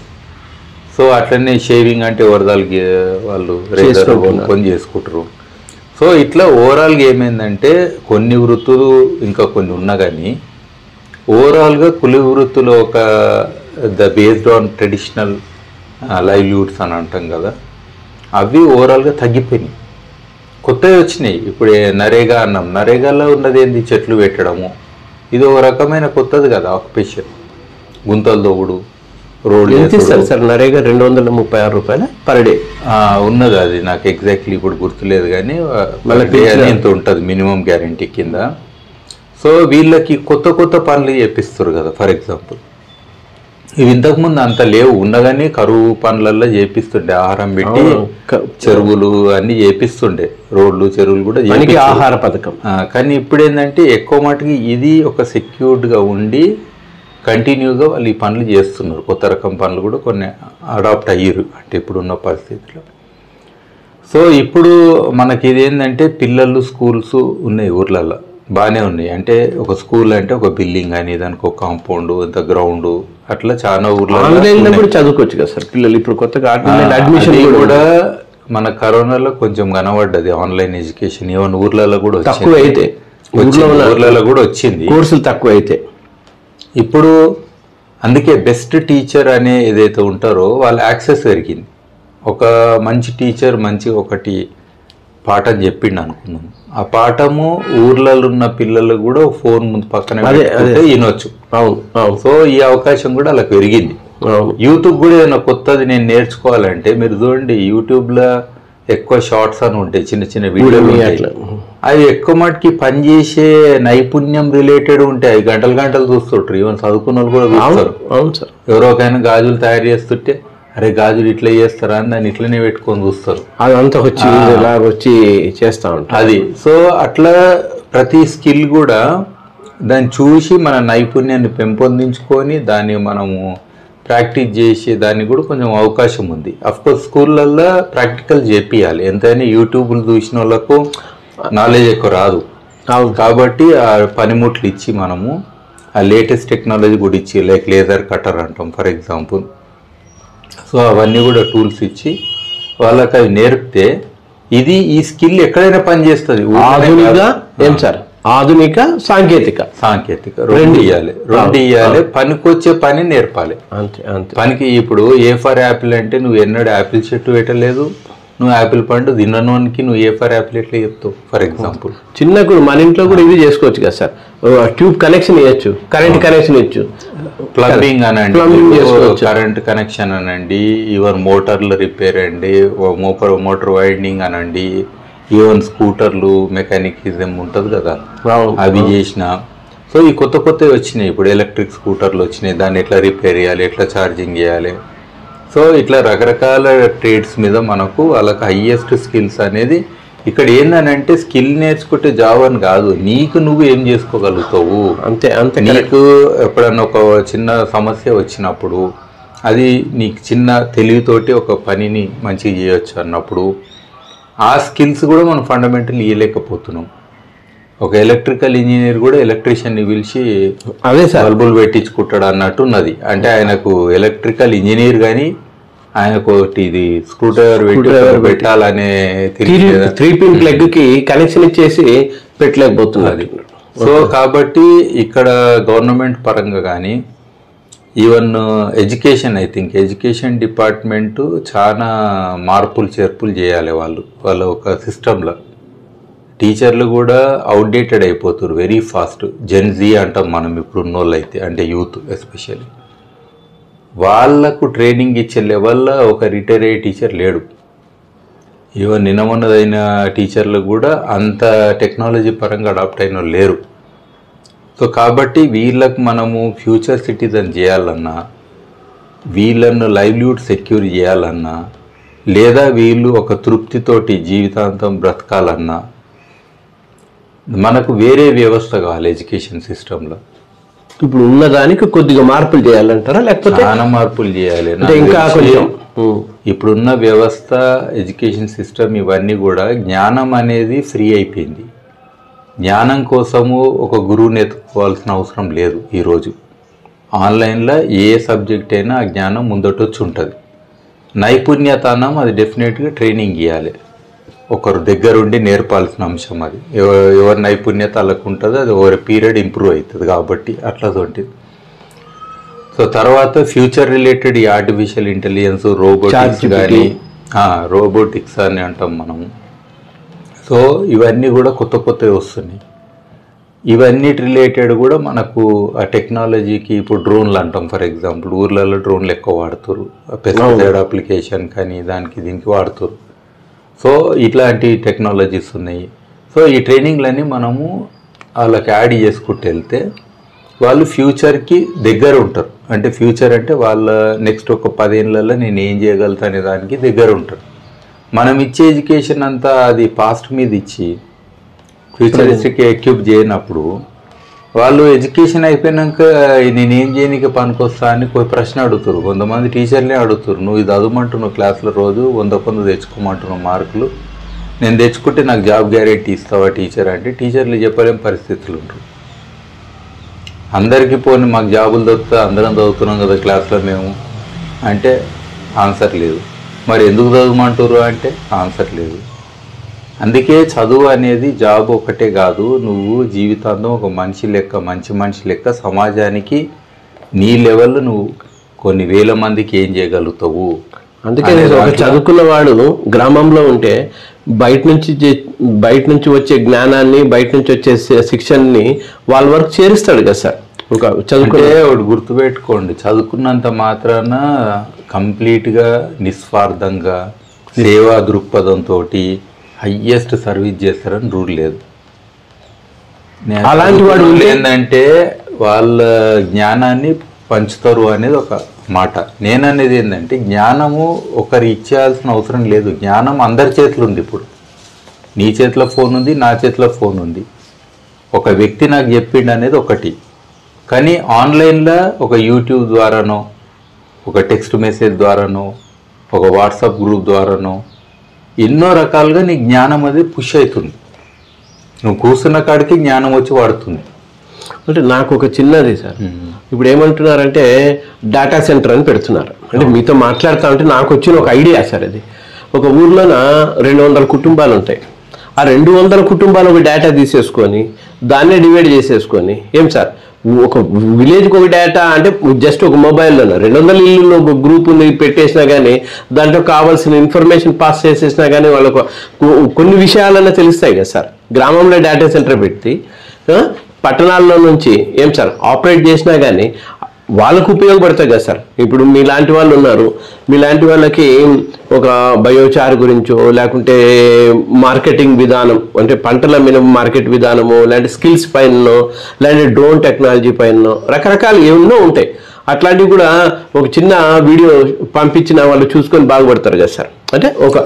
Speaker 2: సో అట్లనే షేవింగ్ అంటే వరదాలకి వాళ్ళు రేజర్ కొని చేసుకుంటారు. సో ఇట్లా ఓవరాల్గా ఏమైందంటే కొన్ని వృత్తులు ఇంకా కొన్ని ఉన్నా కానీ ఓవరాల్గా కుల వృత్తులు ఒక బేస్డ్ ఆన్ ట్రెడిషనల్ లైవ్లీవుడ్స్ అని అంటాం కదా, అవి ఓవరాల్గా తగ్గిపోయినాయి, కొత్తవి వచ్చినాయి. ఇప్పుడు నరేగా అన్నాం, నరేగాలో ఉన్నది ఏంది, చెట్లు పెట్టడము, ఇది ఒక రకమైన కొత్తది కదా ఆక్యుపేషన్. గుంతలు దోగుడు, రోడ్లు
Speaker 1: సార్. నరేగా 236 రూపాయలు పర్ డే
Speaker 2: ఉన్నది, అది నాకు ఎగ్జాక్ట్లీ ఇప్పుడు గుర్తులేదు, కానీ ఎంత ఉంటుంది మినిమం గ్యారంటీ కింద. సో వీళ్ళకి కొత్త కొత్త పనులు చేపిస్తారు కదా. ఫర్ ఎగ్జాంపుల్ ఇవి ఇంతకుముందు అంత లేవు, ఉన్నగానే కరువు పనులల్లో చేపిస్తుండే, ఆహారం పెట్టి చెరువులు అన్ని చేపిస్తుండే, రోడ్లు చెరువులు కూడా
Speaker 1: ఆహార పథకం.
Speaker 2: కానీ ఇప్పుడు ఏంటంటే ఎక్కువ మటుకు ఇది ఒక సెక్యూర్డ్గా ఉండి కంటిన్యూగా వాళ్ళు ఈ పనులు చేస్తున్నారు. కొత్త రకం పనులు కూడా కొన్ని అడాప్ట్ అయ్యారు అంటే ఇప్పుడున్న పరిస్థితిలో. సో ఇప్పుడు మనకి ఇది ఏంటంటే పిల్లలు స్కూల్స్ ఉన్నాయి ఊర్లలో బాగానే ఉన్నాయి. అంటే ఒక స్కూల్ అంటే ఒక బిల్డింగ్ అని, దానికి ఒక కాంపౌండ్, ఇంత గ్రౌండ్, అట్లా చాలా ఊర్లలో
Speaker 1: కూడా చదువుకోవచ్చు కదా సార్ పిల్లలు. ఇప్పుడు కొత్తగా అడ్మిషన్ కూడా
Speaker 2: మన కరోనాలో కొంచెం కనబడ్డది ఆన్లైన్ ఎడ్యుకేషన్. ఈవెన్ ఊర్లలో కూడా
Speaker 1: తక్కువ అయితే,
Speaker 2: ఊర్లలో కూడా వచ్చింది,
Speaker 1: కోర్సులు తక్కువ అయితే.
Speaker 2: ఇప్పుడు అందుకే బెస్ట్ టీచర్ అనే ఏదైతే ఉంటారో వాళ్ళ యాక్సెస్ పెరిగింది. ఒక మంచి టీచర్ మంచి ఒకటి పాఠం చెప్పిండు అనుకున్నాం, ఆ పాఠము ఊర్లలో ఉన్న పిల్లలు కూడా ఫోన్ ముందు పక్కన వినొచ్చు. సో ఈ అవకాశం కూడా అలా పెరిగింది. యూట్యూబ్ కూడా ఏదైనా కొత్తది నేను నేర్చుకోవాలంటే మీరు చూడండి, యూట్యూబ్లో ఎక్కువ షార్ట్స్ అని ఉంటాయి, చిన్న చిన్న వీడియోలు. అవి ఎక్కువ మటుకి పనిచేసే నైపుణ్యం రిలేటెడ్ ఉంటాయి. అవి గంటలు గంటలు చూస్తుంటారు, ఈవెన్ చదువుకున్న వాళ్ళు కూడా చూస్తారు. ఎవరోకైనా గాజులు తయారు చేస్తుంటే అరే గాజులు ఇట్లా చేస్తారా అని దాన్ని ఇట్లనే పెట్టుకొని చూస్తారు,
Speaker 1: అదంతా వచ్చి చేస్తా ఉంటారు
Speaker 2: అది. సో అట్లా ప్రతి స్కిల్ కూడా దాన్ని చూసి మన నైపుణ్యాన్ని పెంపొందించుకొని దాన్ని మనము ప్రాక్టీస్ చేసే దానికి కూడా కొంచెం అవకాశం ఉంది. అఫ్కోర్స్ స్కూళ్ళల్లో ప్రాక్టికల్ చేపియాలి, ఎంతైనా యూట్యూబ్లు చూసిన వాళ్ళకు నాలెడ్జ్ ఎక్కువ రాదు కాబట్టి ఆ పనిముట్లు ఇచ్చి మనము ఆ లేటెస్ట్ టెక్నాలజీ కూడా ఇచ్చి, లైక్ లేజర్ కటర్ అంటాం ఫర్ ఎగ్జాంపుల్. సో అవన్నీ కూడా టూల్స్ ఇచ్చి వాళ్ళకి అవి నేర్పితే ఇది ఈ స్కిల్ ఎక్కడైనా పనిచేస్తుంది.
Speaker 1: ఆధునిక సాంకేతిక
Speaker 2: రెండు ఇవ్వాలి, పనికొచ్చే పని నేర్పాలి. పనికి ఇప్పుడు ఏ ఫర్ యాపిల్ అంటే నువ్వు ఎన్నడూ యాపిల్ చెట్టు పెట్టలేదు, నువ్వు యాపిల్ పండు తిన్నోనికి నువ్వు ఏ ఫర్ యాపిల్ ఎట్లా చెప్తావు ఫర్ ఎగ్జాంపుల్.
Speaker 1: చిన్న కూడా మన ఇంట్లో కూడా ఇది చేసుకోవచ్చు కదా సార్, ట్యూబ్ కనెక్షన్ ఇవ్వచ్చు, కరెంట్ కనెక్షన్ ఇవ్వచ్చు,
Speaker 2: ప్లంబింగ్ అనండి, కరెంట్ కనెక్షన్ అనండి, ఈవెన్ మోటార్లు రిపేర్ అండి, మోటార్ వైండింగ్ అనండి, ఈవెన్ స్కూటర్లు మెకానికిజం ఉంటుంది కదా అవి చేసిన. సో ఈ కొత్త కొత్తవి వచ్చినాయి, ఇప్పుడు ఎలక్ట్రిక్ స్కూటర్లు వచ్చినాయి, దాన్ని ఎట్లా రిపేర్ చేయాలి, ఎట్లా ఛార్జింగ్ చేయాలి. సో ఇట్లా రకరకాల ట్రేడ్స్ మీద మనకు వాళ్ళకి హయ్యెస్ట్ స్కిల్స్ అనేది ఇక్కడ ఏందనంటే స్కిల్ నేర్చుకుంటే జాబ్ అని కాదు, నీకు నువ్వు ఏం చేసుకోగలుగుతావు
Speaker 1: అంతే.
Speaker 2: నీకు ఎప్పుడన్నా ఒక చిన్న సమస్య వచ్చినప్పుడు అది నీకు చిన్న తెలివితోటి ఒక పనిని మంచిగా చేయొచ్చు అన్నప్పుడు ఆ స్కిల్స్ కూడా మనం ఫండమెంటల్ ఇవ్వలేకపోతున్నాం. ఒక ఎలక్ట్రికల్ ఇంజనీర్ కూడా ఎలక్ట్రీషియన్ని పిలిచి
Speaker 1: అదే
Speaker 2: బల్బులు పెట్టించుకుంటాడు అన్నట్టు ఉన్నది. అంటే ఆయనకు ఎలక్ట్రికల్ ఇంజనీర్ కానీ ఆయనకు ఇది స్క్రూ డ్రైవర్ పెట్టాలనే
Speaker 1: 3-pin ప్లగ్ కి కనెక్షన్ ఇచ్చేసి పెట్టలేకపోతున్నది.
Speaker 2: సో కాబట్టి ఇక్కడ గవర్నమెంట్ పరంగా కానీ even education, I think education department చాలా మార్పులు చేర్పులు చేయాలి వాళ్ళ ఒక సిస్టంలో. టీచర్లు కూడా అవుట్డేటెడ్ అయిపోతారు వెరీ ఫాస్ట్. జెన్జీ అంటాం మనం ఇప్పుడు ఉన్నోళ్ళు అయితే, అంటే యూత్ ఎస్పెషల్లీ. వాళ్లకు ట్రైనింగ్ ఇచ్చే లెవెల్లో ఒక రిటైర్ అయ్యే టీచర్ లేడు. ఈవెన్ నిన్నమన్నదైన టీచర్లు కూడా అంత టెక్నాలజీ పరంగా అడాప్ట్ అయిన లేరు. సో కాబట్టి వీళ్ళకు మనము ఫ్యూచర్ సిటిజన్ చేయాలన్నా, వీళ్ళను లైవ్లీహుడ్ సెక్యూర్ చేయాలన్నా, లేదా వీళ్ళు ఒక తృప్తితోటి జీవితాంతం బ్రతకాలన్నా మనకు వేరే వ్యవస్థ కావాలి ఎడ్యుకేషన్ సిస్టంలో.
Speaker 1: ఇప్పుడు ఉన్నదానికి కొద్దిగా మార్పులు చేయాలంటారా, లేకపోతే
Speaker 2: చాలా మార్పులు చేయాలి?
Speaker 1: ఇంకా కొంచెం
Speaker 2: ఇప్పుడున్న వ్యవస్థ, ఎడ్యుకేషన్ సిస్టమ్ ఇవన్నీ కూడా జ్ఞానం అనేది ఫ్రీ అయిపోయింది. జ్ఞానం కోసము ఒక గురువుని ఎత్తుకోవాల్సిన అవసరం లేదు. ఈరోజు ఆన్లైన్లో ఏ సబ్జెక్ట్ అయినా ఆ జ్ఞానం ముందటొచ్చి ఉంటుంది. నైపుణ్యతనం అది డెఫినెట్గా ట్రైనింగ్ ఇవ్వాలి, ఒకరు దగ్గరుండి నేర్పాల్సిన అంశం అది. ఎవరి నైపుణ్యత వాళ్ళకు ఉంటుంది, అది ఓవర్ పీరియడ్ ఇంప్రూవ్ అవుతుంది కాబట్టి అట్లా ఉంటుంది. సో తర్వాత ఫ్యూచర్ రిలేటెడ్ ఈ ఆర్టిఫిషియల్ ఇంటెలిజెన్స్, రోబోటిక్స్ కానీ రోబోటిక్స్ అని అంటాం మనము. సో ఇవన్నీ కూడా కొత్త కొత్తవి వస్తున్నాయి. ఇవన్నిటి రిలేటెడ్ కూడా మనకు ఆ టెక్నాలజీకి ఇప్పుడు డ్రోన్లు అంటాం ఫర్ ఎగ్జాంపుల్. ఊర్లలో డ్రోన్లు ఎక్కువ వాడుతారు, పెస్టిసైడ్ అప్లికేషన్ కానీ దానికి దీనికి వాడుతారు. సో ఇట్లాంటి టెక్నాలజీస్ ఉన్నాయి. సో ఈ ట్రైనింగ్లన్నీ మనము వాళ్ళకి యాడ్ చేసుకుంటూ వెళ్తే వాళ్ళు ఫ్యూచర్కి దగ్గర ఉంటారు. అంటే ఫ్యూచర్ అంటే వాళ్ళ నెక్స్ట్ ఒక 10 ఏళ్ళలో నేను ఏం చేయగలుగుతా అనే దానికి దగ్గర ఉంటారు. మనం ఇచ్చే ఎడ్యుకేషన్ అంతా అది పాస్ట్ మీద ఇచ్చి ఫ్యూచరిస్టిక్ ఎక్విప్ చేయనప్పుడు వాళ్ళు ఎడ్యుకేషన్ అయిపోయినాక నేనేం చేయడానికి పనికొస్తా అని కొన్ని ప్రశ్న అడుగుతారు. కొంతమంది టీచర్లే అడుగుతారు, నువ్వు ఇది చదవమంటున్నావు క్లాస్లో రోజు 100 తెచ్చుకోమంటున్నావు మార్కులు, నేను తెచ్చుకుంటే నాకు జాబ్ గ్యారెంటీ ఇస్తావా టీచర్ అంటే టీచర్లు చెప్పలేం పరిస్థితులు ఉంటారు. అందరికీ పోనీ మాకు జాబులు దొరుకుతా అందరం చదువుతున్నాం కదా క్లాస్లో మేము అంటే ఆన్సర్ లేదు. మరి ఎందుకు చదవమంటారు అంటే ఆన్సర్ లేదు. అందుకే చదువు అనేది జాబ్ ఒకటే కాదు, నువ్వు జీవితాంతం ఒక మనిషి లెక్క మంచి మనిషి లెక్క సమాజానికి నీ లెవెల్ నువ్వు కొన్ని వేల మందికి ఏం చేయగలుగుతావు.
Speaker 1: అందుకే ఒక చదువుకున్న వాడు గ్రామంలో ఉంటే బయట నుంచి వచ్చే జ్ఞానాన్ని బయట నుంచి వచ్చే శిక్షణని వాళ్ళ వరకు చేరుస్తాడు కదా సార్. ఒక చదువుకుంటే
Speaker 2: ఒకటి గుర్తుపెట్టుకోండి, చదువుకున్నంత మాత్రాన కంప్లీట్గా నిస్వార్థంగా సేవా దృక్పథంతో హయ్యెస్ట్ సర్వీస్ చేస్తారని రూల్ లేదు.
Speaker 1: అలాంటి వాడు
Speaker 2: ఏంటంటే వాళ్ళ జ్ఞానాన్ని పంచుతారు అనేది ఒక మాట. నేను అనేది ఏంటంటే జ్ఞానము ఒకరు ఇచ్చేయాల్సిన అవసరం లేదు. జ్ఞానం అందరి చేతిలో ఉంది. ఇప్పుడు నీ చేతిలో ఫోన్ ఉంది, నా చేతిలో ఫోన్ ఉంది. ఒక వ్యక్తి నాకు చెప్పిండు అనేది ఒకటి, కానీ ఆన్లైన్లో ఒక యూట్యూబ్ ద్వారానో ఒక టెక్స్ట్ మెసేజ్ ద్వారానో ఒక వాట్సాప్ గ్రూప్ ద్వారానో ఎన్నో రకాలుగా నీ జ్ఞానం అది పుష్ అవుతుంది. నువ్వు కూర్చున్న కాడికి జ్ఞానం వచ్చి వాడుతుంది.
Speaker 1: అంటే నాకు ఒక చిన్నది సార్, ఇప్పుడు ఏమంటున్నారంటే డేటా సెంటర్ అని పెడుతున్నారు. అంటే మీతో మాట్లాడుతా ఉంటే నాకు వచ్చిన ఒక ఐడియా సార్. అది ఒక ఊర్లోన 200 కుటుంబాలు ఉంటాయి. ఆ 200 కుటుంబాలు ఒక డేటా తీసేసుకొని దాన్నే డివైడ్ చేసేసుకొని ఏం సార్ ఒక విలేజ్కి ఒక డేటా అంటే జస్ట్ ఒక మొబైల్లోనే 200 ఇల్లు ఒక గ్రూప్ని పెట్టేసినా కానీ దాంట్లో కావాల్సిన ఇన్ఫర్మేషన్ పాస్ చేసేసినా కానీ వాళ్ళకు కొన్ని విషయాలన్నా తెలుస్తాయి కదా సార్. గ్రామంలో డేటా సెంటర్ పెట్టి పట్టణాల్లో నుంచి ఏం సార్ ఆపరేట్ చేసినా కానీ వాళ్ళకు ఉపయోగపడతాయి కదా సార్. ఇప్పుడు మీలాంటి వాళ్ళు ఉన్నారు, మీలాంటి వాళ్ళకి ఒక బయోచార్ గురించో లేకుంటే మార్కెటింగ్ విధానం అంటే పంటల మీద మార్కెట్ విధానము లేదంటే స్కిల్స్ పైనో లేదంటే డ్రోన్ టెక్నాలజీ పైనో రకరకాలు ఎన్నో ఉంటాయి. అట్లాంటివి కూడా ఒక చిన్న వీడియో పంపించిన వాళ్ళు చూసుకొని బాగుపడతారు కదా సార్. అంటే ఒక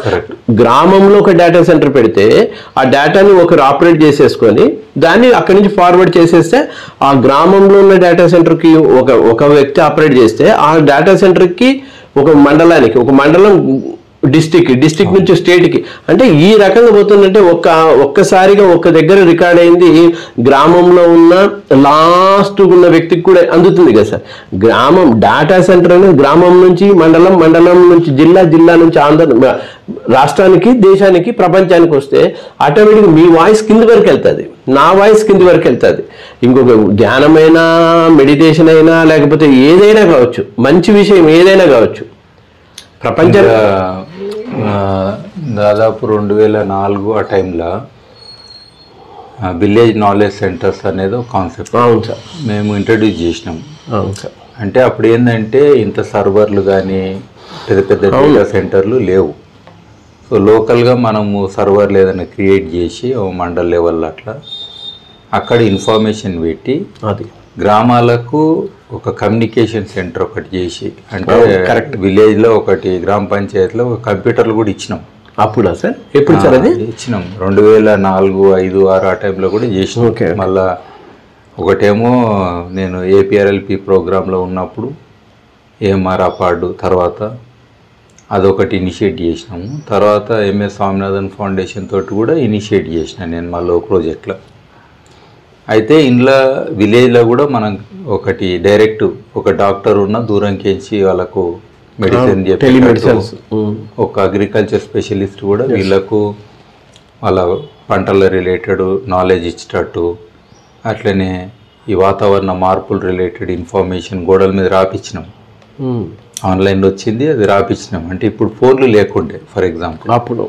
Speaker 1: గ్రామంలో ఒక డేటా సెంటర్ పెడితే ఆ డేటాని ఒకరు ఆపరేట్ చేసేసుకొని దాన్ని అక్కడి నుంచి ఫార్వర్డ్ చేసేస్తే ఆ గ్రామంలో ఉన్న డేటా సెంటర్కి ఒక వ్యక్తి ఆపరేట్ చేస్తే ఆ డేటా సెంటర్కి ఒక మండలానికి ఒక మండలం డిస్టిక్ నుంచి స్టేట్కి అంటే ఈ రకంగా పోతుందంటే ఒక్కసారిగా ఒక్క దగ్గర రికార్డ్ అయింది గ్రామంలో ఉన్న లాస్ట్ ఉన్న వ్యక్తికి కూడా అందుతుంది కదా సార్. గ్రామం డేటా సెంటర్ అనేది గ్రామం నుంచి మండలం నుంచి జిల్లా నుంచి ఆంధ్ర రాష్ట్రానికి దేశానికి ప్రపంచానికి వస్తే ఆటోమేటిక్గా మీ వాయిస్ కింది వరకు వెళ్తుంది, నా వాయిస్ కింది వరకు వెళ్తుంది. ఇంకొక జ్ఞానమైనా మెడిటేషన్ అయినా లేకపోతే ఏదైనా కావచ్చు, మంచి విషయం ఏదైనా కావచ్చు. ప్రపంచం
Speaker 2: దాదాపు 2004 ఆ టైంలో విలేజ్ నాలెడ్జ్ సెంటర్స్ అనేది ఒక కాన్సెప్ట్ మేము ఇంట్రడ్యూస్ చేసినాం. అంటే అప్పుడు ఏంటంటే ఇంత సర్వర్లు కానీ పెద్ద డేటా సెంటర్లు లేవు. సో లోకల్గా మనము సర్వర్లు ఏదైనా క్రియేట్ చేసి మండల్ లెవెల్ అట్లా అక్కడ ఇన్ఫర్మేషన్ పెట్టి అది గ్రామాలకు ఒక కమ్యూనికేషన్ సెంటర్ ఒకటి చేసి అంటే కరెక్ట్ విలేజ్లో ఒకటి గ్రామ పంచాయతీలో ఒక కంప్యూటర్లు కూడా ఇచ్చినాం.
Speaker 1: అప్పుడా సార్? ఎప్పుడు సార్ అది
Speaker 2: ఇచ్చినాం? 2004, 5, 6 ఆ టైంలో కూడా చేసినాం. మళ్ళా ఒకటేమో నేను ఏపీఆర్ఎల్పి ప్రోగ్రాంలో ఉన్నప్పుడు ఏఎంఆర్ అపార్డు తర్వాత అదొకటి ఇనిషియేట్ చేసినాము. తర్వాత ఎంఎస్ స్వామినాథన్ ఫౌండేషన్ తోటి కూడా ఇనిషియేట్ చేసిన నేను మళ్ళీ ఒక ప్రాజెక్ట్లో. అయితే ఇంట్లో విలేజ్లో కూడా మనం ఒకటి డైరెక్ట్ ఒక డాక్టర్ ఉన్న దూరంకించి వాళ్ళకు మెడిసిన్ చెప్పి ఒక అగ్రికల్చర్ స్పెషలిస్ట్ కూడా వీళ్ళకు వాళ్ళ పంటల రిలేటెడ్ నాలెడ్జ్ ఇచ్చేటట్టు అట్లనే ఈ వాతావరణ మార్పులు రిలేటెడ్ ఇన్ఫర్మేషన్ గోడల మీద రాపించినాం. ఆన్లైన్లో వచ్చింది అది రాపించినాం. అంటే ఇప్పుడు ఫోన్లు లేకుండే ఫర్ ఎగ్జాంపుల్,
Speaker 1: అప్పుడు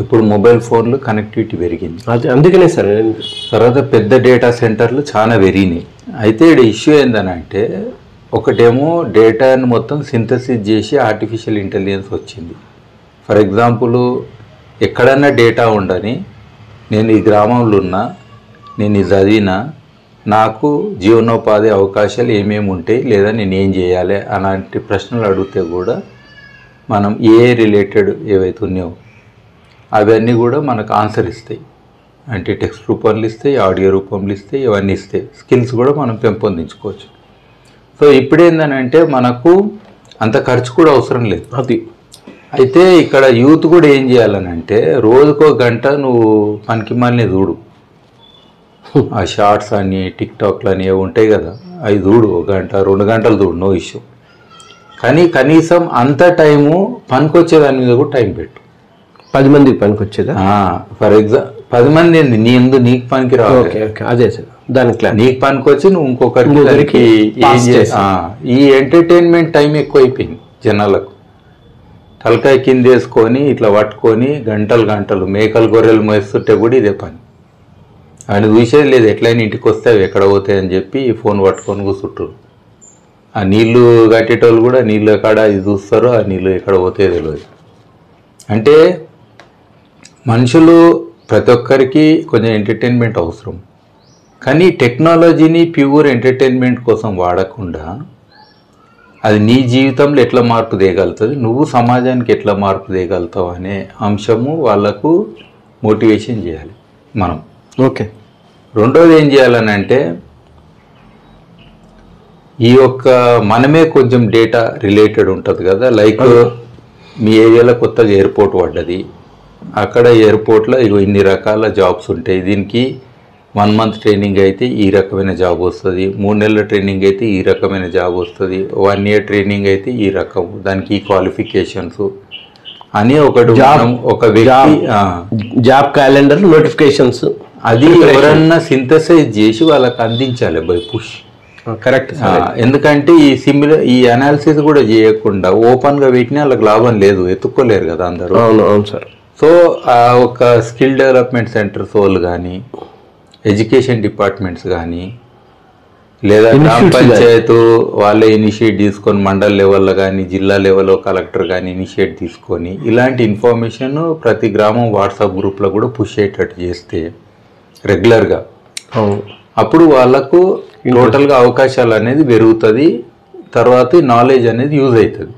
Speaker 2: ఇప్పుడు మొబైల్ ఫోన్లు కనెక్టివిటీ పెరిగింది.
Speaker 1: అది అందుకనే సార్
Speaker 2: తర్వాత పెద్ద డేటా సెంటర్లు చాలా పెరిగినాయి. అయితే ఇక్కడ ఇష్యూ ఏంటనంటే ఒకటేమో డేటాను మొత్తం సింథసిస్ చేసి ఆర్టిఫిషియల్ ఇంటెలిజెన్స్ వచ్చింది. ఫర్ ఎగ్జాంపుల్ ఎక్కడన్నా డేటా ఉండని నేను ఈ గ్రామంలో ఉన్నా, నేను ఇది చదివినా, నాకు జీవనోపాధి అవకాశాలు ఏమేమి ఉంటాయి లేదా నేను ఏం చేయాలి అలాంటి ప్రశ్నలు అడిగితే కూడా మనం ఏ రిలేటెడ్ ఏవైతే ఉన్నాయో అవన్నీ కూడా మనకు ఆన్సర్ ఇస్తాయి. అంటే టెక్స్ట్ రూపంలో ఇస్తాయి, ఆడియో రూపంలో ఇస్తాయి, ఇవన్నీ ఇస్తాయి. స్కిల్స్ కూడా మనం పెంపొందించుకోవచ్చు. సో ఇప్పుడు ఏంటంటే మనకు అంత ఖర్చు కూడా అవసరం లేదు.
Speaker 1: అది
Speaker 2: అయితే ఇక్కడ యూత్ కూడా ఏం చేయాలని అంటే రోజుకో గంట నువ్వు పనికి మాలినే చూడు. ఆ షార్ట్స్ అని టిక్టాక్లు అని ఏవి ఉంటాయి కదా, అవి చూడు. 1 గంట 2 గంటలు చూడు, నో ఇష్యూ. కానీ కనీసం అంత టైము పనికొచ్చే దాని మీద కూడా టైం పెట్టు.
Speaker 1: 10 మందికి పనికొచ్చేదా?
Speaker 2: ఫర్ ఎగ్జాంపుల్ 10 మంది ఏంది, నీకు పనికి రావాలి.
Speaker 1: అదే సార్, దానికి
Speaker 2: నీకు పనికొచ్చి నువ్వు ఇంకొకరికి ఈ ఎంటర్టైన్మెంట్ టైం ఎక్కువైపోయింది జనాలకు. తలకాయ కింద వేసుకొని ఇట్లా పట్టుకొని గంటలు గంటలు మేకలు గొర్రెలు మోస్తుంటే కూడా ఇదే పని. ఆయన చూసేది లేదు, ఎట్లయినా ఇంటికి వస్తే అవి ఎక్కడ పోతాయని చెప్పి ఫోన్ పట్టుకొని కూర్చుంటారు. ఆ నీళ్లు కట్టేటోళ్ళు కూడా నీళ్ళు ఎక్కడ ఇది చూస్తారు, ఆ నీళ్ళు ఎక్కడ పోతాయో తెలియదు. అంటే మనుషులు ప్రతి ఒక్కరికి కొంచెం ఎంటర్టైన్మెంట్ అవసరం. కానీ టెక్నాలజీని ప్యూర్ ఎంటర్టైన్మెంట్ కోసం వాడకుండా అది నీ జీవితంలో ఎట్లా మార్పు తేగలుగుతుంది, నువ్వు సమాజానికి ఎట్లా మార్పు తేగలుగుతావు అనే అంశము వాళ్ళకు మోటివేషన్ చేయాలి మనం.
Speaker 1: ఓకే.
Speaker 2: రెండోది ఏం చేయాలని అంటే ఈ యొక్క మనమే కొంచెం డేటా రిలేటెడ్ ఉంటుంది కదా. లైక్ మీ ఏరియాలో కొత్తగా ఎయిర్పోర్ట్ పడ్డది, అక్కడ ఎయిర్పోర్ట్లో ఇన్ని రకాల జాబ్స్ ఉంటాయి. దీనికి 1 మంత్ ట్రైనింగ్ అయితే ఈ రకమైన జాబ్ వస్తుంది, 3 నెలల ట్రైనింగ్ అయితే ఈ రకమైన జాబ్ వస్తుంది, 1 ఇయర్ ట్రైనింగ్ అయితే ఈ రకం, దానికి ఈ క్వాలిఫికేషన్స్ అని ఒకటి ఒక వ్యక్తి
Speaker 1: జాబ్ క్యాలెండర్ నోటిఫికేషన్స్
Speaker 2: అది ఎవరన్నా సింథసైజ్ చేసి వాళ్ళకి అందించాలి బై పుష్.
Speaker 1: కరెక్ట్.
Speaker 2: ఎందుకంటే ఈ అనాలిసిస్ కూడా చేయకుండా ఓపెన్గా పెట్టినా వాళ్ళకి లాభం లేదు, ఎత్తుక్కోలేరు కదా అందరూ.
Speaker 1: అవును సార్.
Speaker 2: సో ఒక స్కిల్ డెవలప్మెంట్ సెంటర్స్ వాళ్ళు కానీ, ఎడ్యుకేషన్ డిపార్ట్మెంట్స్ కానీ, లేదా గ్రామ పంచాయతీ వాళ్ళే ఇనిషియేట్ తీసుకొని మండల్ లెవెల్లో కానీ జిల్లా లెవెల్లో కలెక్టర్ కానీ ఇనిషియేట్ తీసుకొని ఇలాంటి ఇన్ఫర్మేషన్ ప్రతి గ్రామం వాట్సాప్ గ్రూప్లో కూడా పుష్ అయ్యేటట్టు చేస్తే రెగ్యులర్గా, అప్పుడు వాళ్ళకు టోటల్గా అవకాశాలు అనేది పెరుగుతుంది. తర్వాత నాలెడ్జ్ అనేది యూజ్ అవుతుంది.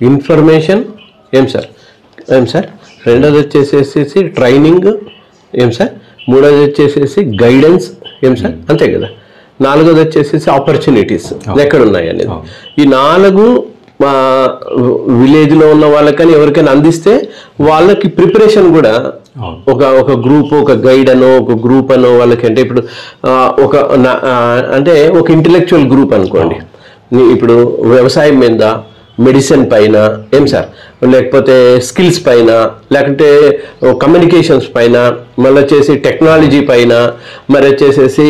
Speaker 1: ఇన్ఫర్మేషన్ ఏం సార్ రెండోది వచ్చేసేసి ట్రైనింగ్ ఏం సార్, మూడోది వచ్చేసేసి గైడెన్స్ ఏం సార్, అంతే కదా. నాలుగోది వచ్చేసేసి ఆపర్చునిటీస్ ఎక్కడ ఉన్నాయి అనేది. ఈ 4 విలేజ్లో ఉన్న వాళ్ళకని ఎవరికైనా అందిస్తే వాళ్ళకి ప్రిపరేషన్ కూడా ఒక గ్రూప్, ఒక గైడ్ అనో ఒక గ్రూప్ అనో వాళ్ళకి, అంటే ఇప్పుడు అంటే ఒక ఇంటెలెక్చువల్ గ్రూప్ అనుకోండి. ఇప్పుడు వ్యవసాయం మీద, మెడిసిన్ పైన ఏం సార్, లేకపోతే స్కిల్స్ పైన, లేకుంటే కమ్యూనికేషన్స్ పైన, మళ్ళీ వచ్చేసి టెక్నాలజీ పైన, మరి వచ్చేసేసి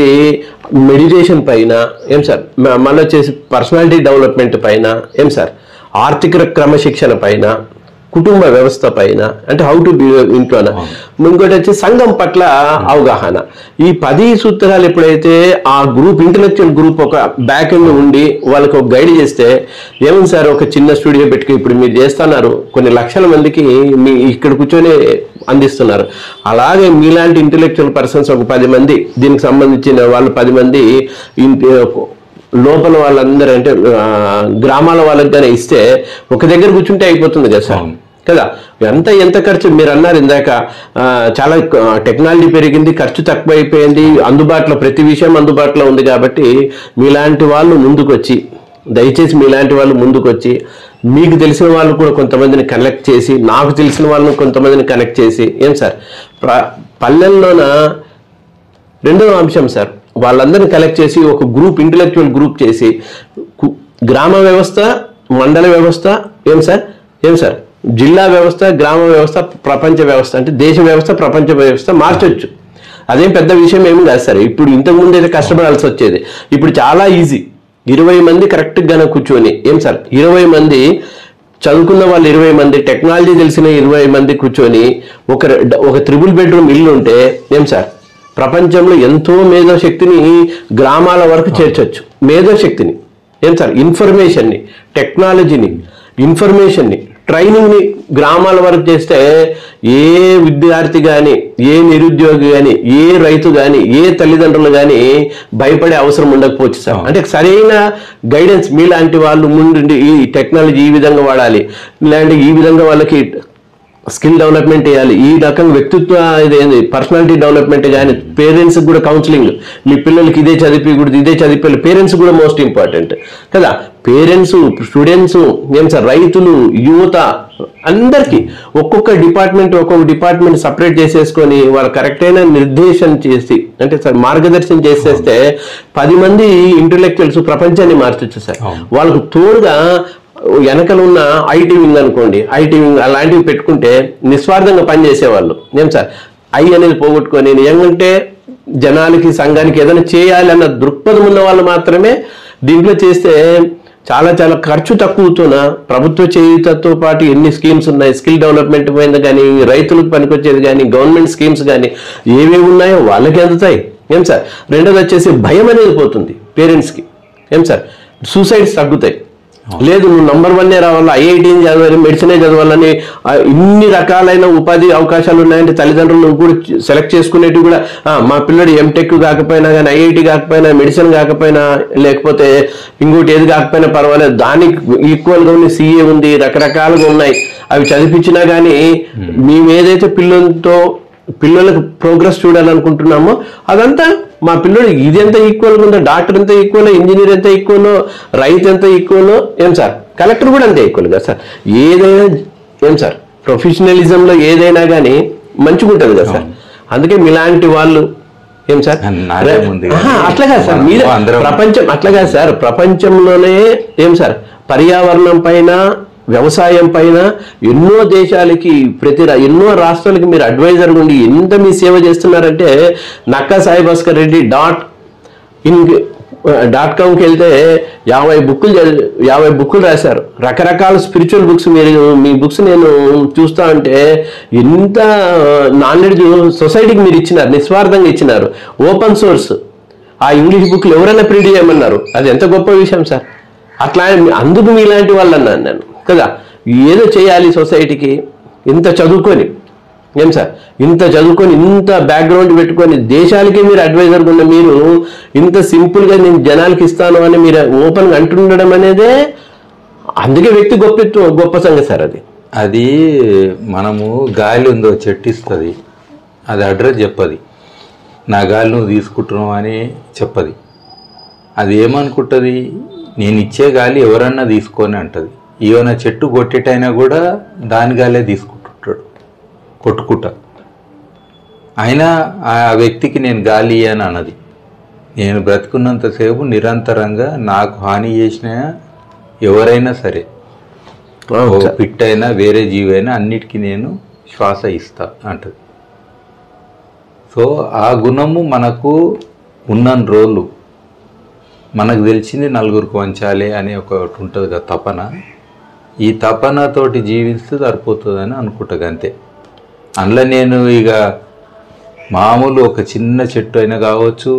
Speaker 1: మెడిటేషన్ పైన ఏం సార్, మళ్ళీ వచ్చేసి పర్సనాలిటీ డెవలప్మెంట్ పైన ఏం సార్, ఆర్థిక క్రమశిక్షణ పైన, కుటుంబ వ్యవస్థ పైన, అంటే హౌ టు బిహేవ్ ఇంట్లోన, ఇంకోటి వచ్చి సంఘం పట్ల అవగాహన. ఈ 10 సూత్రాలు ఎప్పుడైతే ఆ గ్రూప్, ఇంటెలెక్చువల్ గ్రూప్ ఒక బ్యాక్ ఎండ్ ఉండి వాళ్ళకి ఒక గైడ్ చేస్తే ఏముంది సార్, ఒక చిన్న స్టూడియో పెట్టుకుని ఇప్పుడు మీరు చేస్తున్నారు, కొన్ని లక్షల మందికి మీ ఇక్కడ కూర్చొని అందిస్తున్నారు. అలాగే మీలాంటి ఇంటెలెక్చువల్ పర్సన్స్ ఒక 10 మంది, దీనికి సంబంధించిన వాళ్ళు 10 మంది లోపల వాళ్ళందరూ, అంటే గ్రామాల వాళ్ళకి కానీ ఇస్తే ఒక దగ్గర కూర్చుంటే అయిపోతుంది కదా సార్, కదా. ఎంత ఖర్చు మీరు అన్నారు ఇందాక, చాలా టెక్నాలజీ పెరిగింది, ఖర్చు తక్కువ అయిపోయింది, అందుబాటులో ప్రతి విషయం అందుబాటులో ఉంది. కాబట్టి మీలాంటి వాళ్ళు ముందుకొచ్చి, దయచేసి మీలాంటి వాళ్ళు ముందుకొచ్చి, మీకు తెలిసిన వాళ్ళు కూడా కొంతమందిని కనెక్ట్ చేసి, నాకు తెలిసిన వాళ్ళని కొంతమందిని కనెక్ట్ చేసి ఏం సార్, పల్లెల్లోన రెండవ అంశం సార్, వాళ్ళందరినీ కలెక్ట్ చేసి ఒక గ్రూప్, ఇంటెలెక్చువల్ గ్రూప్ చేసి గ్రామ వ్యవస్థ, మండల వ్యవస్థ ఏం సార్, జిల్లా వ్యవస్థ, గ్రామ వ్యవస్థ, ప్రపంచ వ్యవస్థ, అంటే దేశ వ్యవస్థ, ప్రపంచ వ్యవస్థ మార్చొచ్చు. అదేం పెద్ద విషయం ఏమి కాదు సార్. ఇప్పుడు ఇంతకుముందు అయితే కష్టపడాల్సి వచ్చేది, ఇప్పుడు చాలా ఈజీ. 20 మంది కరెక్ట్గా కూర్చొని ఏం సార్, 20 మంది చదువుకున్న వాళ్ళు 20 మంది, టెక్నాలజీ తెలిసిన 20 మంది కూర్చొని ఒక 3 బెడ్రూమ్ ఇల్లు ఉంటే ఏం సార్, ప్రపంచంలో ఎంతో మేధోశక్తిని గ్రామాల వరకు చేర్చొచ్చు. మేధోశక్తిని ఏం సార్, ఇన్ఫర్మేషన్ని, టెక్నాలజీని, ఇన్ఫర్మేషన్ని, ట్రైనింగ్ ని గ్రామాల వరకు చేస్తే ఏ విద్యార్థి కానీ, ఏ నిరుద్యోగి కానీ, ఏ రైతు కానీ, ఏ తల్లిదండ్రులు కానీ భయపడే అవసరం ఉండకపోవచ్చు సార్. అంటే సరైన గైడెన్స్ మీలాంటి వాళ్ళు ముందుండి ఈ టెక్నాలజీ ఈ విధంగా వాడాలి, లేదంటే ఈ విధంగా వాళ్ళకి స్కిల్ డెవలప్మెంట్ చేయాలి, ఈ రకంగా వ్యక్తిత్వ ఇదేంది పర్సనాలిటీ డెవలప్మెంట్ కానీ, పేరెంట్స్ కూడా కౌన్సిలింగ్, మీ పిల్లలకి ఇదే చదివికూడదు, ఇదే చదివి, పేరెంట్స్ కూడా మోస్ట్ ఇంపార్టెంట్ కదా. పేరెంట్స్, స్టూడెంట్స్, ఏం సార్, రైతులు, యువత అందరికీ ఒక్కొక్క డిపార్ట్మెంట్ సపరేట్ చేసేసుకొని వాళ్ళు కరెక్ట్ అయిన నిర్దేశం చేసి, అంటే సార్ మార్గదర్శనం చేసేస్తే 10 మంది ఇంటలెక్చువల్స్ ప్రపంచాన్ని మార్చొచ్చు సార్. వాళ్ళకు తోడుగా వెనకలు ఉన్న ఐటీ వింగ్ అనుకోండి, ఐటీ వింగ్ అలాంటివి పెట్టుకుంటే నిస్వార్థంగా పనిచేసేవాళ్ళు, ఏం సార్, అనేది పోగొట్టుకొని నిజంగా జనాలకి, సంఘానికి ఏదైనా చేయాలి అన్న దృక్పథం ఉన్న వాళ్ళు మాత్రమే దీంట్లో చేస్తే చాలా చాలా ఖర్చు తక్కువతోన ప్రభుత్వ చేయుతతో పాటు ఎన్ని స్కీమ్స్ ఉన్నాయి, స్కిల్ డెవలప్మెంట్ పోయింది కానీ, రైతులకు పనికొచ్చేది కానీ, గవర్నమెంట్ స్కీమ్స్ కానీ ఏవేవి ఉన్నాయో వాళ్ళకి అందుతాయి, ఏం సార్. రెండోది వచ్చేసి భయం అనేది పోతుంది పేరెంట్స్కి, ఏం సార్, సూసైడ్స్ తగ్గుతాయి. లేదు నువ్వు నంబర్ 1 రావాలి, ఐఐటీ చదవాలి, మెడిసినే చదవాలని ఇన్ని రకాలైన ఉపాధి అవకాశాలు ఉన్నాయంటే తల్లిదండ్రులు కూడా సెలెక్ట్ చేసుకునేటివి కూడా, మా పిల్లడు ఎంటెక్ కాకపోయినా కానీ, ఐఐటీ కాకపోయినా, మెడిసిన్ కాకపోయినా, లేకపోతే ఇంకోటి ఏది కాకపోయినా పర్వాలేదు, దానికి ఈక్వల్గా ఉన్న సిఏ ఉంది, రకరకాలుగా ఉన్నాయి, అవి చదివించినా కానీ మేము ఏదైతే పిల్లలకు ప్రోగ్రెస్ చూడాలనుకుంటున్నామో అదంతా మా పిల్లడు ఇది ఎంత ఈక్వల్గా ఉందో, డాక్టర్ ఎంత ఈక్వల్, ఇంజనీర్ ఎంత ఈక్వల్, రైతు ఎంత ఈక్వల్, ఏం సార్, కలెక్టర్ కూడా అంతే ఈక్వల్ కదా సార్. ఏదైనా ఏం సార్ ప్రొఫెషనలిజంలో ఏదైనా కానీ మంచిగా ఉంటుంది కదా సార్. అందుకే మీలాంటి వాళ్ళు ఏం సార్ అట్లాగా సార్ మీద ప్రపంచం అట్లాగా సార్ ప్రపంచంలోనే ఏం సార్ పర్యావరణం పైన, వ్యవసాయం పైన ఎన్నో దేశాలకి, ఎన్నో రాష్ట్రాలకి మీరు అడ్వైజర్గా ఉండి ఎంత మీ సేవ చేస్తున్నారంటే, నక్కా సాయి భాస్కర్ రెడ్డి .comకి వెళ్తే 50 బుక్కులు రాశారు, రకరకాల స్పిరిచువల్ బుక్స్. మీ బుక్స్ నేను చూస్తా అంటే ఎంత నాలెడ్జ్ సొసైటీకి మీరు ఇచ్చినారు, నిస్వార్థంగా ఇచ్చినారు, ఓపెన్ సోర్స్. ఆ ఇంగ్లీష్ బుక్లు ఎవరైనా ప్రింట్ చేయమన్నారు, అది ఎంత గొప్ప విషయం సార్. అట్లా అందుకు మీలాంటి వాళ్ళు అన్నాను నేను కదా. ఏదో చేయాలి సొసైటీకి, ఇంత చదువుకొని, ఏం సార్, ఇంత చదువుకొని, ఇంత బ్యాక్గ్రౌండ్ పెట్టుకొని దేశాలకే మీరు అడ్వైజర్గా ఉన్న మీరు ఇంత సింపుల్గా నేను జనాలకి ఇస్తాను అని మీరు ఓపెన్గా అంటుండడం అనేదే, అందుకే వ్యక్తి గొప్ప సంగతి సార్.
Speaker 2: అది మనము గాలి ఉందో చెట్టు ఇస్తుంది, అది అడ్రస్ చెప్పది, నా గాలి నువ్వు తీసుకుంటున్నావు అని చెప్పది. అది ఏమనుకుంటుంది, నేను ఇచ్చే గాలి ఎవరన్నా తీసుకొని అంటది. ఈవెన చెట్టు కొట్టేటైనా కూడా దాని గాలే తీసుకుంటుంటాడు కొట్టుకుంటా. అయినా ఆ వ్యక్తికి నేను గాలి అని అన్నది. నేను బ్రతుకున్నంతసేపు నిరంతరంగా నాకు హాని చేసిన ఎవరైనా సరే, పిట్ అయినా వేరే జీవి అయినా అన్నిటికీ నేను శ్వాస ఇస్తా అంటది. సో ఆ గుణము మనకు ఉన్న రోజులు మనకు తెలిసింది నలుగురికి వంచాలి అనే ఒకటి ఉంటుంది కదా తపన. ఈ తపనతోటి జీవిస్తే సరిపోతుందని అనుకుంటా అంతే. అందులో నేను ఇక మామూలు ఒక చిన్న చెట్టు అయినా కావచ్చు,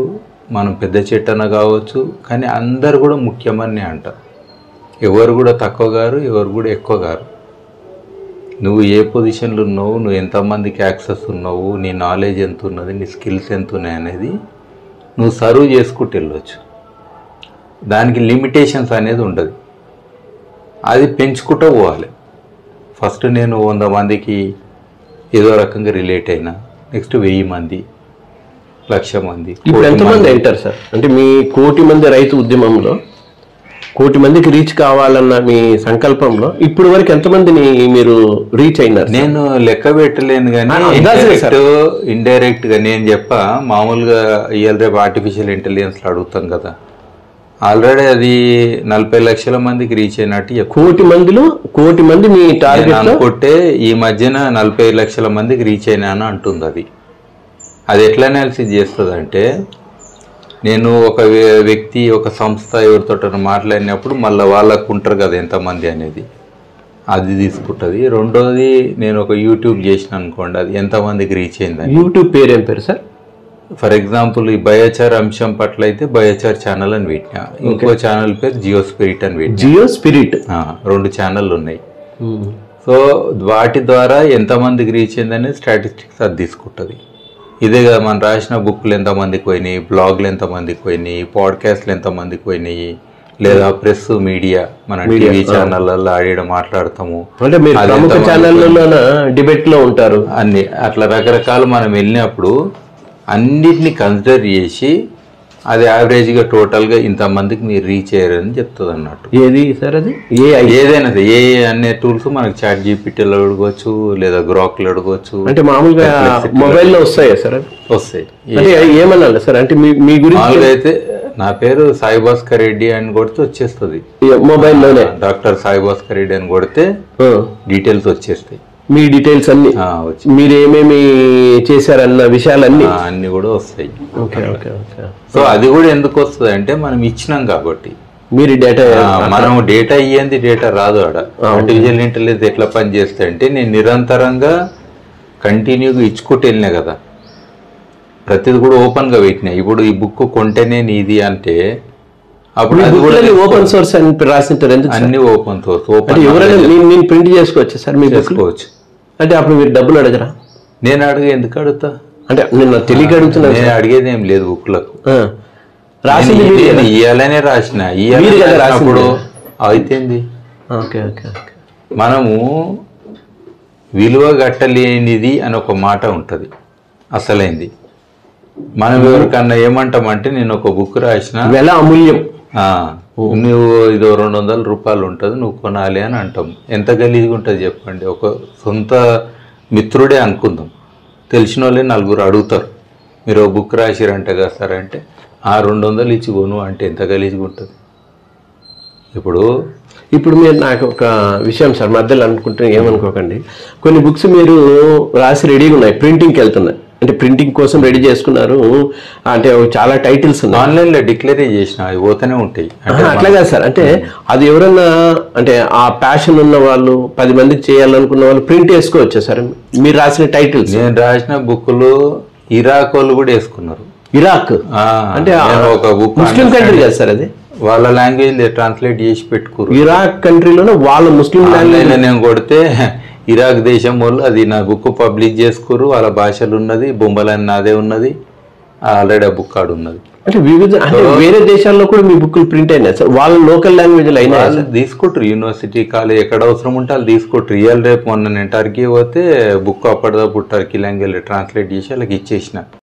Speaker 2: మనం పెద్ద చెట్టు అయినా కావచ్చు, కానీ అందరు కూడా ముఖ్యమని అంట. ఎవరు కూడా తక్కువ గారు, ఎవరు కూడా ఎక్కువ గారు. నువ్వు ఏ పొజిషన్లో ఉన్నావు, నువ్వు ఎంతమందికి యాక్సెస్ ఉన్నావు, నీ నాలెడ్జ్ ఎంత ఉన్నది, నీ స్కిల్స్ ఎంత ఉన్నాయి అనేది నువ్వు సర్వ్ చేసుకుంటూ వెళ్ళవచ్చు. దానికి లిమిటేషన్స్ అనేది ఉండదు, అది పెంచుకుంటూ పోవాలి. ఫస్ట్ నేను 100 మందికి ఏదో రకంగా రిలేట్ అయినా, నెక్స్ట్ 1000 మంది, 1,00,000 మంది.
Speaker 1: ఇప్పుడు ఎంతమంది అంటారు సార్? అంటే మీ 1,00,00,000 మంది రైతు ఉద్యమంలో 1,00,00,000 మందికి రీచ్ కావాలన్న మీ సంకల్పంలో ఇప్పుడు వరకు ఎంతమందిని మీరు రీచ్ అయినారు?
Speaker 2: నేను లెక్క పెట్టలేను కానీ ఇండైరెక్ట్ గా నేను మామూలుగా ఇవాళ రేపు ఆర్టిఫిషియల్ ఇంటెలిజెన్స్ అడుగుతాం కదా, ఆల్రెడీ అది 40 లక్షల మందికి రీచ్ అయినట్టు
Speaker 1: 1,00,00,000 మంది మీ టార్గెట్
Speaker 2: అనుకుంటే ఈ మధ్యన 40 లక్షల మందికి రీచ్ అయినాను అంటుంది. అది ఎట్లా అనాలిసిస్ చేస్తుంది అంటే, నేను ఒక వ్యక్తి, ఒక సంస్థ ఎవరితో మాట్లాడినప్పుడు మళ్ళీ వాళ్ళకు ఉంటారు కదా ఎంతమంది అనేది, అది తీసుకుంటుంది. రెండోది నేను ఒక యూట్యూబ్ చేసిన అనుకోండి, అది ఎంతమందికి రీచ్ అయిందని.
Speaker 1: యూట్యూబ్ పేరు ఏం పేరు సార్?
Speaker 2: ఫర్ ఎగ్జాంపుల్ ఈ బయోచార్ అంశం పట్ల అయితే బయోచార్ ఛానల్ అని పెట్టినా, ఇంకో ఛానల్ పేరు జియో స్పిరిట్ అని పెట్టినా.
Speaker 1: జియో స్పిరిట్
Speaker 2: 2 ఛానళ్ళు ఉన్నాయి. సో వాటి ద్వారా ఎంతమందికి రీచ్ అయిందనేది స్టాటిస్టిక్స్ అది తీసుకుంటుంది. ఇదే కదా మనం రాసిన బుక్లు ఎంతమందికి పోయినాయి, బ్లాగ్లు ఎంతమందికి పోయినాయి, పాడ్కాస్ట్లు ఎంతమందికి పోయినాయి, లేదా ప్రెస్ మీడియా మన టీవీ ఛానళ్ళల్లో ఆడియడం మాట్లాడతాము,
Speaker 1: అంటే మీరు ప్రముఖ ఛానళ్ళలో డిబేట్ లో ఉంటారు,
Speaker 2: అన్ని అట్లా రకరకాలు మనం వెళ్ళినప్పుడు అన్నిటిని కన్సిడర్ చేసి అది యావరేజ్గా టోటల్గా ఇంతమందికి మీరు రీచ్ అయ్యారని చెప్తుంది అన్నట్టు.
Speaker 1: ఏది సార్ అది
Speaker 2: ఏదైనా ఏ అనే టూల్స్ మనకి చాట్ జీపీటీలో అడగవచ్చు, లేదా గ్రాక్లో అడగవచ్చు.
Speaker 1: అంటే మామూలుగా మొబైల్లో వస్తాయా సార్?
Speaker 2: వస్తాయి.
Speaker 1: ఏమన్నా సార్ అంటే మీ గురించి
Speaker 2: మామూలుగా అయితే నా పేరు సాయి భాస్కర్ రెడ్డి అని కొడితే వచ్చేస్తుంది
Speaker 1: మొబైల్లోనే.
Speaker 2: డాక్టర్ సాయి భాస్కర్ రెడ్డి అని కొడితే డీటెయిల్స్ వచ్చేస్తాయి.
Speaker 1: మీ డీటెయిల్స్ అన్ని, మీరు ఏమేమి చేశారన్న విషయాలన్నీ
Speaker 2: అన్ని కూడా వస్తాయి.
Speaker 1: Okay okay okay.
Speaker 2: సో అది కూడా ఎందుకు వస్తుంది అంటే మనం ఇచ్చినాం కాబట్టి.
Speaker 1: మీరు డేటా
Speaker 2: మనం డేటా ఇయ్యంది డేటా రాదు. ఆడ ఆర్టిఫిషియల్ ఇంటెలిజెన్స్ ఎట్లా పని చేస్తా అంటే నేను నిరంతరంగా కంటిన్యూగా ఇచ్చుకుంటూ వెళ్ళినా కదా, ప్రతిది కూడా ఓపెన్గా పెట్టినా. ఇప్పుడు ఈ బుక్ కొంటేనే నీది అంటే అప్పుడు అది కూడా
Speaker 1: ఓపెన్ సోర్స్ అని రాసింటారు. ఎందుకు
Speaker 2: అన్ని ఓపెన్ సోర్స్. ఓపెన్
Speaker 1: ఎవరైనా నేను ప్రింట్ చేసుకోవచ్చు సార్? మీరు
Speaker 2: చేసుకోవచ్చు.
Speaker 1: అంటే అప్పుడు మీరు డబ్బులు అడగరా?
Speaker 2: నేను ఎందుకు అడుగుతా
Speaker 1: అంటే నేను తెలియక అడుగుతున్నా.
Speaker 2: నేను అడిగేది ఏం లేదు. బుక్లకు
Speaker 1: రాసింది
Speaker 2: ఇయ్యాలనే రాసిన, ఇయ్యాలప్పుడు అయితేంది.
Speaker 1: Okay okay.
Speaker 2: మనము విలువ గట్టలేనిది అని ఒక మాట ఉంటుంది అసలైంది. మనం ఎవరికన్నా ఏమంటామంటే నేను ఒక బుక్ రాసిన
Speaker 1: వెల అమూల్యం,
Speaker 2: నువ్వు ఇదో 200 రూపాయలు ఉంటుంది నువ్వు కొనాలి అని అంటాం. ఎంత గలీజ్గా ఉంటుంది చెప్పండి. ఒక సొంత మిత్రుడే అనుకుందాం, తెలిసిన వాళ్ళే నలుగురు అడుగుతారు, మీరు ఒక బుక్ రాసిరంట కదా సార్ అంటే 200 ఇచ్చి కొను అంటే ఎంత గలీజ్గా ఉంటుంది.
Speaker 1: ఇప్పుడు మీరు నాకు ఒక విషయం సార్ మధ్యలో అనుకుంటే ఏమనుకోకండి, కొన్ని బుక్స్ మీరు రాసి రెడీగా ఉన్నాయి, ప్రింటింగ్కి వెళ్తున్నాయి. అంటే ప్రింటింగ్ కోసం రెడీ చేసుకున్నారు, అంటే చాలా టైటిల్స్ ఉన్నాయి,
Speaker 2: ఆన్లైన్లో డిక్లేర్ చేసిన అవి పోతూనే ఉంటాయి.
Speaker 1: అట్లా కాదు సార్, అంటే అది ఎవరన్నా అంటే ఆ ప్యాషన్ ఉన్న వాళ్ళు 10 మందికి చేయాలనుకున్న వాళ్ళు ప్రింట్ వేసుకోవచ్చా సార్? మీరు రాసిన టైటిల్స్.
Speaker 2: నేను రాసిన బుక్లు ఇరాక్ వాళ్ళు కూడా వేసుకున్నారు.
Speaker 1: ఇరాక్ అంటే
Speaker 2: ఒక బుక్
Speaker 1: ముస్లిం కంట్రీ కదా సార్, అది
Speaker 2: వాళ్ళ లాంగ్వేజ్ ట్రాన్స్లేట్ చేసి పెట్టుకోరు.
Speaker 1: ఇరాక్ కంట్రీలోనే వాళ్ళ ముస్లిం లాంగ్వేజ్
Speaker 2: నేను కొడితే ఇరాక్ దేశం వాళ్ళు అది నా బుక్ పబ్లిష్ చేసుకోరు, వాళ్ళ భాషలు ఉన్నది, బొమ్మలని నాదే ఉన్నది, ఆల్రెడీ ఆ బుక్ కార్డు ఉన్నది.
Speaker 1: అంటే వివిధ అంటే వేరే దేశాల్లో కూడా మీ బుక్లు ప్రింట్ అయినాయి సార్? వాళ్ళ లోకల్ లాంగ్వేజ్ అయినా
Speaker 2: తీసుకుంటారు, యూనివర్సిటీ కాలేజ్ ఎక్కడ అవసరం ఉంటే వాళ్ళు తీసుకుంటారు. రియల్ రేపు మొన్న నేను టర్కీ పోతే బుక్ అప్పటిదప్పుడు టర్కీ లాంగ్వేజ్ ట్రాన్స్లేట్ చేసి వాళ్ళకి ఇచ్చేసిన.